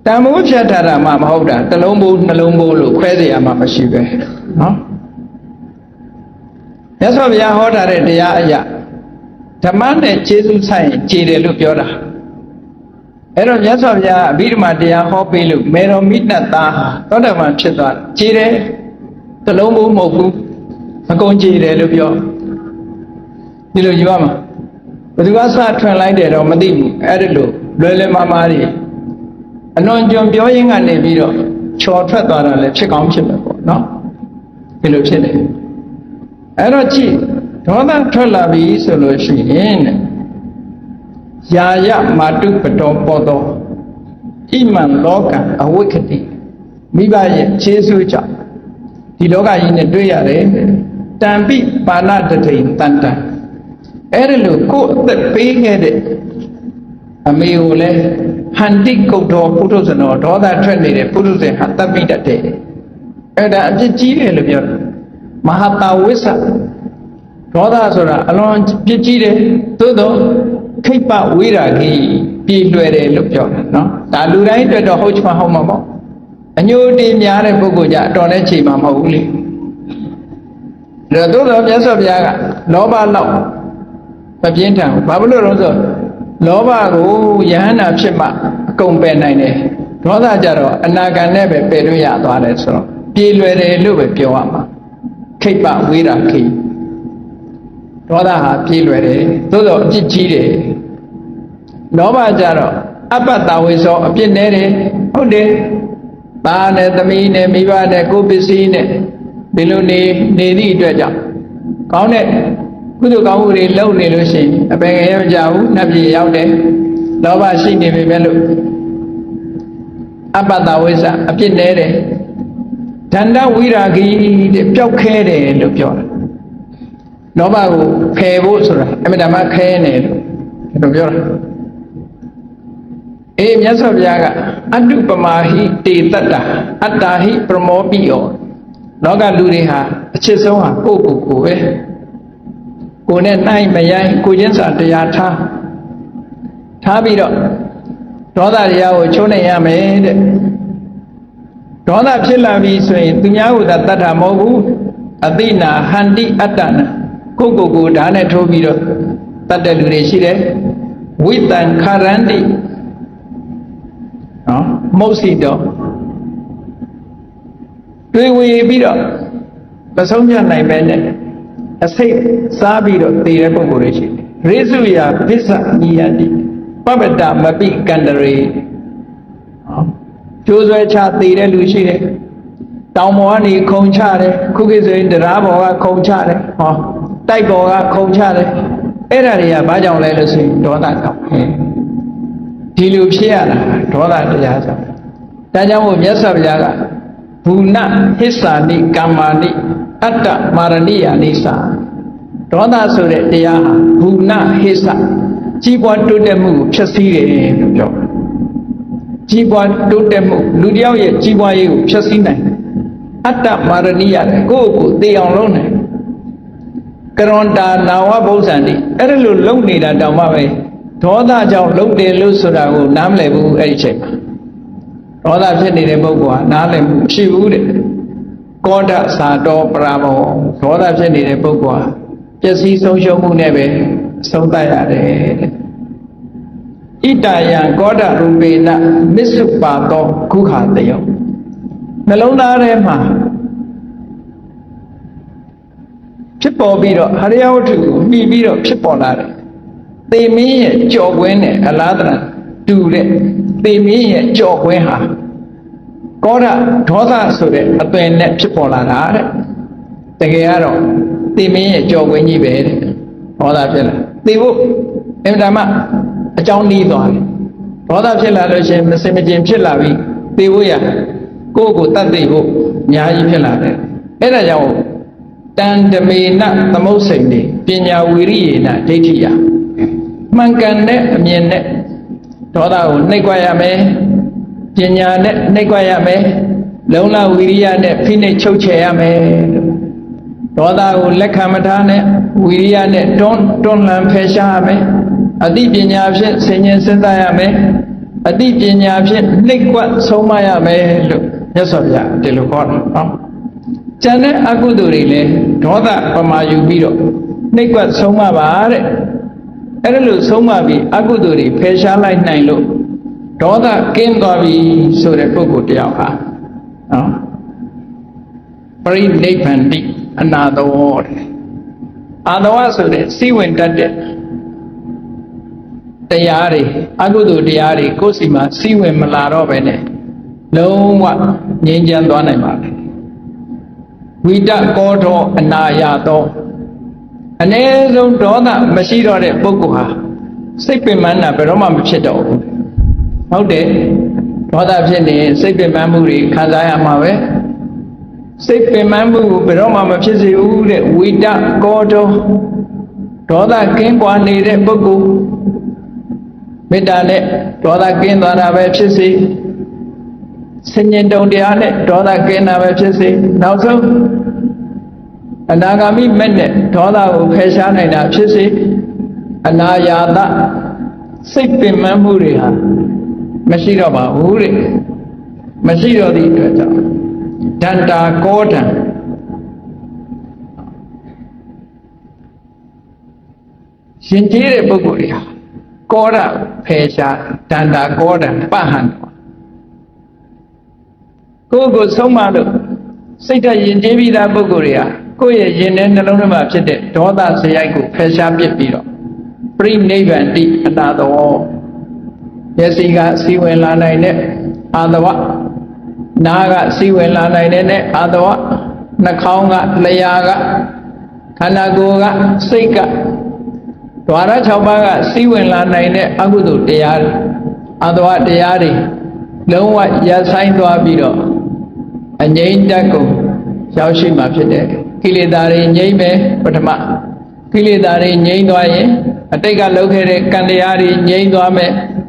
တန်မိုးဖြတ်ထားတာမှမဟုတ်တာတစ်လုံးဘိုးနှလုံးဘိုးလို့ခွဲเสียမှမရှိပဲနော်မြတ်စွာဘုရားဟောထားတဲ့တရားအရာဓမ္မနဲ့ကျေးဇူးဆိုင်ခြေတယ်လို့ပြောတာအဲ့တော့မြတ်စွာဘုရားအဘိဓမ္မာတရားဟောပေးလို့မေတော်မိနတ်သားဟာသောတာပန်ဖြစ်သွားခြေတယ်တစ်လုံးဘိုးမဟုတ်ဘူးအကုန်ခြေတယ်လို့ပြောဒီလိုယူရမှာဘယ်သူကစထွင်လိုက်တယ်တော့မသိဘူးအဲ့ဒါလို့လွယ်လွယ်မာမာတွေအလွန်ကျွံပြောရင်းကနေပြီးတော့ချော်ထွက်သွားတာလည်းဖြစ်ကောင်းဖြစ်မယ်ပေါ့နော်ဒီလိုဖြစ်တယ်အဲ့တော့ကြည့်ဒေါသထွက်လာပြီဆိုလို့ရှိရင်ယာယမာတုပတောပေါ်သောဣမံလောကံအဝိက္ခတိမိဘရဲ့ခြေဆုကြောင့်ဒီလောကကြီးနဲ့တွေ့ရတယ်တံပိပါဏတထိန်တန်တန်အဲ့ဒါလို့ကိုယ်အသက်ပေးခဲ့တဲ့အမေကိုလည်းဟန္တိကုတ်တော်ပုထုဇဏောဒေါသထွက်နေတဲ့ပုထုဇဉ်ဟာတပ်ပိတတ်တယ်အဲ့ဒါအပြစ်ကြီးတယ်လို့ပြောတယ်မဟာတာဝိစ္စဒေါသဆိုတာအလွန်ပြစ်ကြီးတယ်သို့တော့ခိပ္ပဝိရာဂိပြည့်လွယ်တယ်လို့ပြောတယ်နော်ဒါလူတိုင်းအတွက်တော့ဟုတ်ချင်မှဟုတ်မှာပေါ့အညိုတီများတဲ့ပုဂ္ဂိုလ်ကြအတော်နဲ့ချိန်မှာမဟုတ်ဘူးလေဒါသို့တော့မြတ်စွာဘုရားကလောဘလောက်မပြင်းထန်ဘူးဘာလို့လဲဆိုလောဘကိုယဟန္တာဖြစ်မှအကုန်ပယ်နိုင်တယ်ဒေါသကြတော့အနာဂတ်နဲ့ပဲပယ်လို့ရသွားတယ်ဆိုတော့ပြေလွယ်တယ်လို့ပဲပြောရမှာခိပ္ပဝိရာခိဒေါသဟာပြေလွယ်တယ်သို့တော့အပြစ်ကြီးတယ်လောဘကြတော့အပ္ပတဝိသောအပြစ်နဲ့တယ်ဟုတ်တယ်သားနဲ့သမီးနဲ့မိဘနဲ့ကိုယ်ပစ္စည်းနဲ့ဒီလိုနေသည့်အတွက်ကြောင့်ကောင်းတဲ့ကုသိုလ်ကောင်းမှုတွေလုပ်နေလို့ရှိရင်အပင်ငယ်ရောက်ကြဘူးနတ်ပြည်ရောက်တယ်လောဘရှိနေပြီပဲလို့အပ္ပတဝိဇ္ဇအပြစ်နဲ့တယ်ဒန္တဝိရာဂိတဲ့ပျောက်ခဲတယ်လို့ပြောတာလောဘကိုဖယ်ဖို့ဆိုတာအမြဲတမ်းခဲနေလို့ပြောတာအေးမြတ်စွာဘုရားကအတုပမာဟိတေတတ္တအတ္တာဟိပရမောပိယောလောကလူတွေဟာအချစ်ဆုံးဟာကိုယ့်ကိုယ်ကိုပဲကိုယ်နဲ့နိုင်မရိုင်းကိုချင်းစာတရားထားပြီးတော့ဒေါသတရားကိုချုံးနေရမယ်တဲ့ဒေါသဖြစ်လာပြီဆိုရင်သူများကိုသာတတ်တာမဟုတ်ဘူးအသိနာဟန္တိအတ္တနာကိုယ့်ကိုယ်ကိုဓာတ်နဲ့ထိုးပြီးတော့တတ်တဲ့လူတွေရှိတယ်ဝိတံခရန္တိနော်မုတ်စီတော့တွေးဝေပြီးတော့မဆုံးဖြတ်နိုင်ပဲနဲ့အစိတ်စားပြီးတော့တည်တဲ့ပုဂ္ဂိုလ်တွေရှိတယ်ရိစုယာပစ္စနိယတိပပတမပိကန္တရေကျိုးဆွဲချတည်တဲ့လူရှိတယ်တောင်ပေါ်ကနေခုံချတယ်ခုခေတ်ဆိုရင်တရားပေါ်ကခုံချတယ်ဟောတိုက်ပေါ်ကခုံချတယ်အဲ့ဒါတွေကဘာကြောင့်လဲလို့ဆိုရင်ဒေါသကြောင့်ဒီလိုဖြစ်ရတာဒေါသတရားကြောင့်ဒါကြောင့်မို့မြတ်စွာဘုရားကဘူဏဟစ္စာနိကမ္မာနိအတ္တမာရဏိယာနိစာဒေါသဆိုတဲ့တရားဟာဘူဏဟစ္စာကြီးပွားတိုးတက်မှုကိုဖျက်ဆီးတယ်လို့ပြောတယ်ကြီးပွားတိုးတက်မှုလူတယောက်ရဲ့ကြီးပွားရေးကိုဖျက်ဆီးနိုင်တယ်အတ္တမာရဏိယာကိုယ့်ကိုယ်သိအောင်လုပ်နိုင်ကရွန်တာနာဝဘုဇ္ဇန်တိအဲ့ဒါလိုလုပ်နေတာတောင်မှပဲဒေါသကြောင့်လုပ်တယ်လို့ဆိုတာကိုနားမလည်ဘူးအဲ့ဒီချိန်မှာဒေါသဖြစ်နေတဲ့ပုဂ္ဂိုလ်ဟာနားလည်မှုမရှိဘူးတဲ့ကောဒသာတောပရာဘောဒေါသဖြစ်နေတဲ့ပုဂ္ဂိုလ်ဟာပျက်စီးဆုံးရှုံးမှုနဲ့ပဲဆုံးသတ်ရတယ်တဲ့ Itayan Goda Rubena Misupato Kuha Deo Melona Rema Pipo Biro Hariao to me Biro Piponare They mean Jogwene Aladra Do it They mean Jogweha Goda Toda Sure Apen Piponare Tegaro They mean Jogweni bed all that they will Emdama a John Lee on all that Pilarism the Semijim Pilavi they will go that they will Yahi Pilare Edajao Dan the may not the most safety Pinya Wirina Detia Mankane Miene Toda Neguayame Pinya Neguayame Lona Wiria Pine Chocheame Toda Lekamatane, Wiriane, don't lamp Peshame, a deep in Yavshin, Senyan Sendayame, a deep in Yavshin, Liquid Somayame, yes of ya, Delocon. Jane Agudurile, Toda Pamayu Biro, Liquid Somavare, Erelu Somavi, Aguduri, Pesha like Nailo, Toda came Gavi, so the Pukutiaha. Very deep and deep. Another word. Otherwise, see when that Diari, Agudu Diari, Cosima, see when Malaro Bene. No one, Ninjan Donema. We don't go to Anayato. An Ezo Dona, Mashiro de Bokuha. Sipping manna, Peroma Cheto. How day? What I've seen is Sipping Mamuri, Kazaya Mave. Sick Mambu, Peroma Machisi, Wida, Goto, Toda King one needed Boku, Medane, Toda King on a Vechisi, Singing down the Ane, Toda King of Vechisi, now so Anagami Mende, Toda Peshan and Achisi, Anayada, Sick Mamuria, Mashiraba, Uri, Mashiro the Twitter. Danta Gordon Shinjire Buguria Gora Pesha Danta Gordon Bahan Gogo Somado Sita Yinjivida Buguria Goya Yin and the Lunama Chite Toda Sayaku Pesha Pipiro Bring Navy and Deep another war Yes he got see when Lana in it other Naga see when Lana in it, other Nakonga, Layaga, Kanagoga, Sika, Dwara Chabaga, see when Lana in it, Agudu, Diari, other Diari, Lowa Yasain Dwabiro, and Jane Daco, Shaushima Pide, Kilidari, Jame, Patama, Kilidari, Jane Dwaye, I take a look at it, Candiari, Jane Dwame.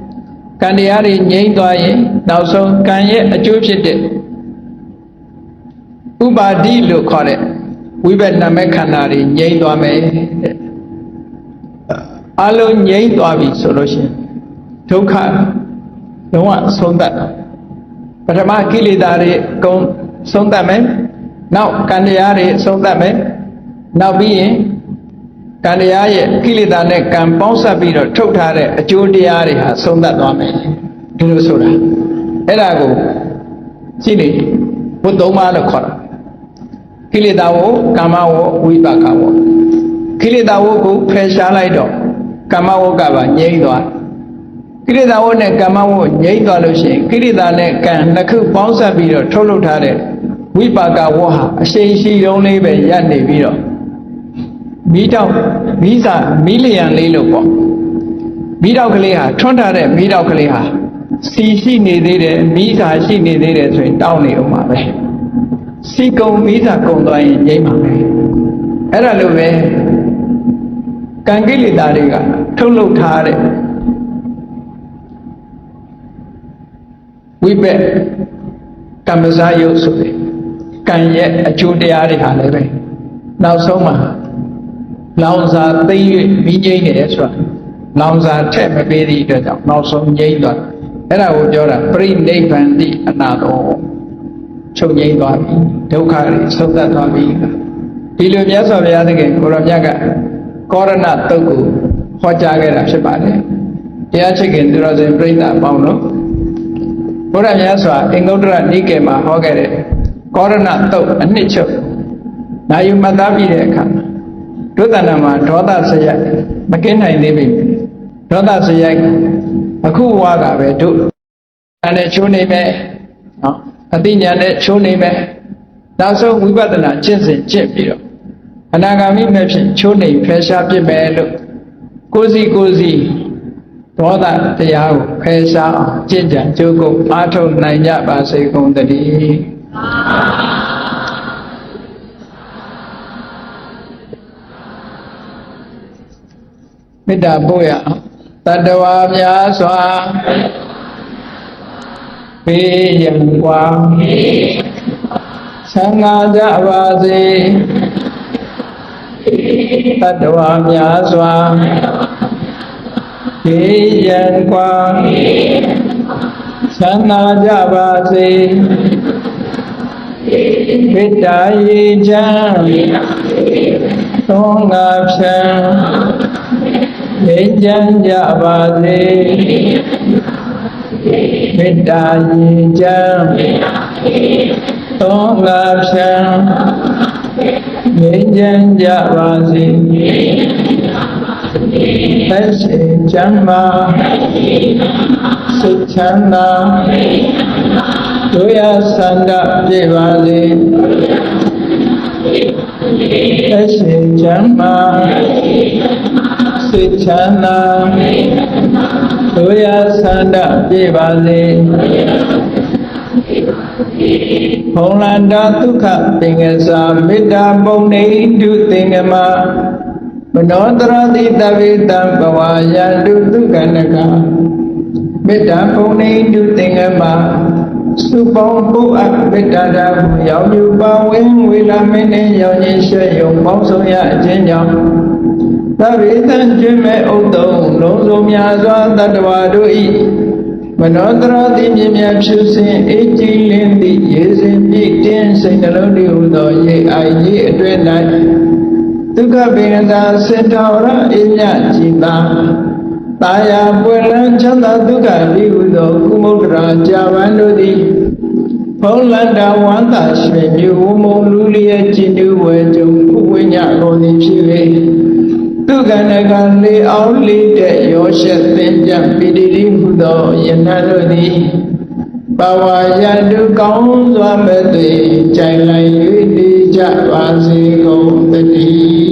Candiari Yin Dwaye, now so can ye a Jupit Uba di look on it. We bet Namekanari, Yin Dwame Alo Yin Dwabi solution. Toka, no one so that. But a Makilidari go so that man. Now Candiari so that man. Now being Candiaye, Kilidane, can Ponsa Biro, Totare, a Judiari has sown that one. Ilusura. Erago, Chili, put Doma the Kora. Kilidawo, Kamao, Wibakawo. Kilidawo, Peshalaido, Kamao Gava, Yedwa. Kilidawo, Kamao, Yedwa Lucy, Kilidane, can Naku Ponsa Biro, Tolotare, Wibakawa, she only be Yanni Biro. Meet out Visa million Lilopo. Meet out Kaleha, Tontare, meet out Kaleha. See, she needed, Visa, she needed to down the Omare. See, go Visa go to Yama. Eraluve Kangili Dariga, Tulu Tare. We bet Kamazayo Sufi. Can yet a Judiari Haleve. Now so much. Lounza, they be as well. Lounza, tap baby, now some jade. And I would just bring Dave and the another. Cho Yay Dokari, so that I mean. Illumias of the other game, Kurajaga, Corona Toku, Hojaga Shabane. တရားချစ်ခင်သူတော်စင်ပြိဿအပေါင်းတို့ဘုရားမြတ်စွာအင်္ဂုတ္တရနိကေမှာဟောခဲ့တဲ့ကောရဏတုတ်အနှစ်ချုပ်နာယူမှတ်သားပြီးတဲ့အခါဒုသနာမှာဒေါသစရိုက်မကင်းနိုင်သေးပြီဒေါသစရိုက်အခုဝါကပဲတို့အဲ့နဲ့ချိုးနေမယ်နော်အသိဉာဏ်နဲ့ချိုးနေမယ်နောက်ဆုံးဝိပဿနာကျင့်စဉ်ကျင့်ပြီးတော့အနာဂါမိမဲ့ဖြင့်ချိုးနေဖယ်ရှားပြစ်မယ်လို့ကိုယ်စီဒေါသတရားကိုဖယ်ရှားအောင်ကျင့်ကြံကြိုးကုပ်အားထုတ်နိုင်ကြပါစေကုန်သတည်းမေတ္တာပို့ရအောင်တတ္တဝါများစွာဘေးရန်ကွာဆံဃာကြပါစေတတ္တဝါများစွာဘေးရန်ကွာဆံဃာကြပါစေမေတ္တာရေချမ်းသောငါဖြံငြိမ်းချမ်းကြပါစေမေတ္တာရေချမ်းသောငါဖြံငြိမ်းချမ်းကြပါစေသက်ရှိချမ်းသာစိတ်ချမ်းသာတို့ရဆန္ဒပြည့်ပါစေသက်ရှိချမ်းသာစိတ်ချမ်းသာတို့ရဆန္ဒပြည့်ပါစေဘုံလန္တာဒုက္ခသင်္ကစာမေတ္တာပုံနေတုသင်္ကမမနောတရတိတဝေတံဘဝယတုဒုက္ခနကမေတ္တာပုံနေတုသင်္ကမစုပေါင်းဖို့အမေတ္တာဓာတ်ကိုရောက်ယူပါဝင်ဝေလာမင်းနဲ့ရောင်ရင်ရွှဲယုံပေါင်းဆုံးရအခြင်းကြောင့်သဗ္ဗေတံကျွမ်းမဲ့ဥဒ္ဒုံလုံးစုံများစွာတတ္တဝါတို့ဤမနောတရတိမြင်မြတ်ဖြူစင်အေးကြည်လင်းသည့်ရေစင်ပြည့်တင်းစိတ်နှလုံးတည်ဟူသောရေအိုင်ကြီးအတွင်း၌ဒုက္ခပေနတာစင်တော်ရအေးမြကြည်သာတာယာပွင့်လန်းချမ်းသာဒုက္ခဤဟူသောကုမုဒ္ဒရာကြာပန်တို့သည်ဘုံလန္တာဝန္တာရွှေမြူဝမုံလူလျက်ကျင်တူဝဲကြုံခုဝိညာကုန်သည်ဖြစ်၍ဒုက္ခနကလေအောင်လေးတဲ့ရောရှက်သင်ကြပိတိတိဟုသောယနတို့သည်ဘဝယတုကောင်းစွာမဲ့သွေကြိုင်လိုက်၍တည်ကြပါစေကုန်သတည်း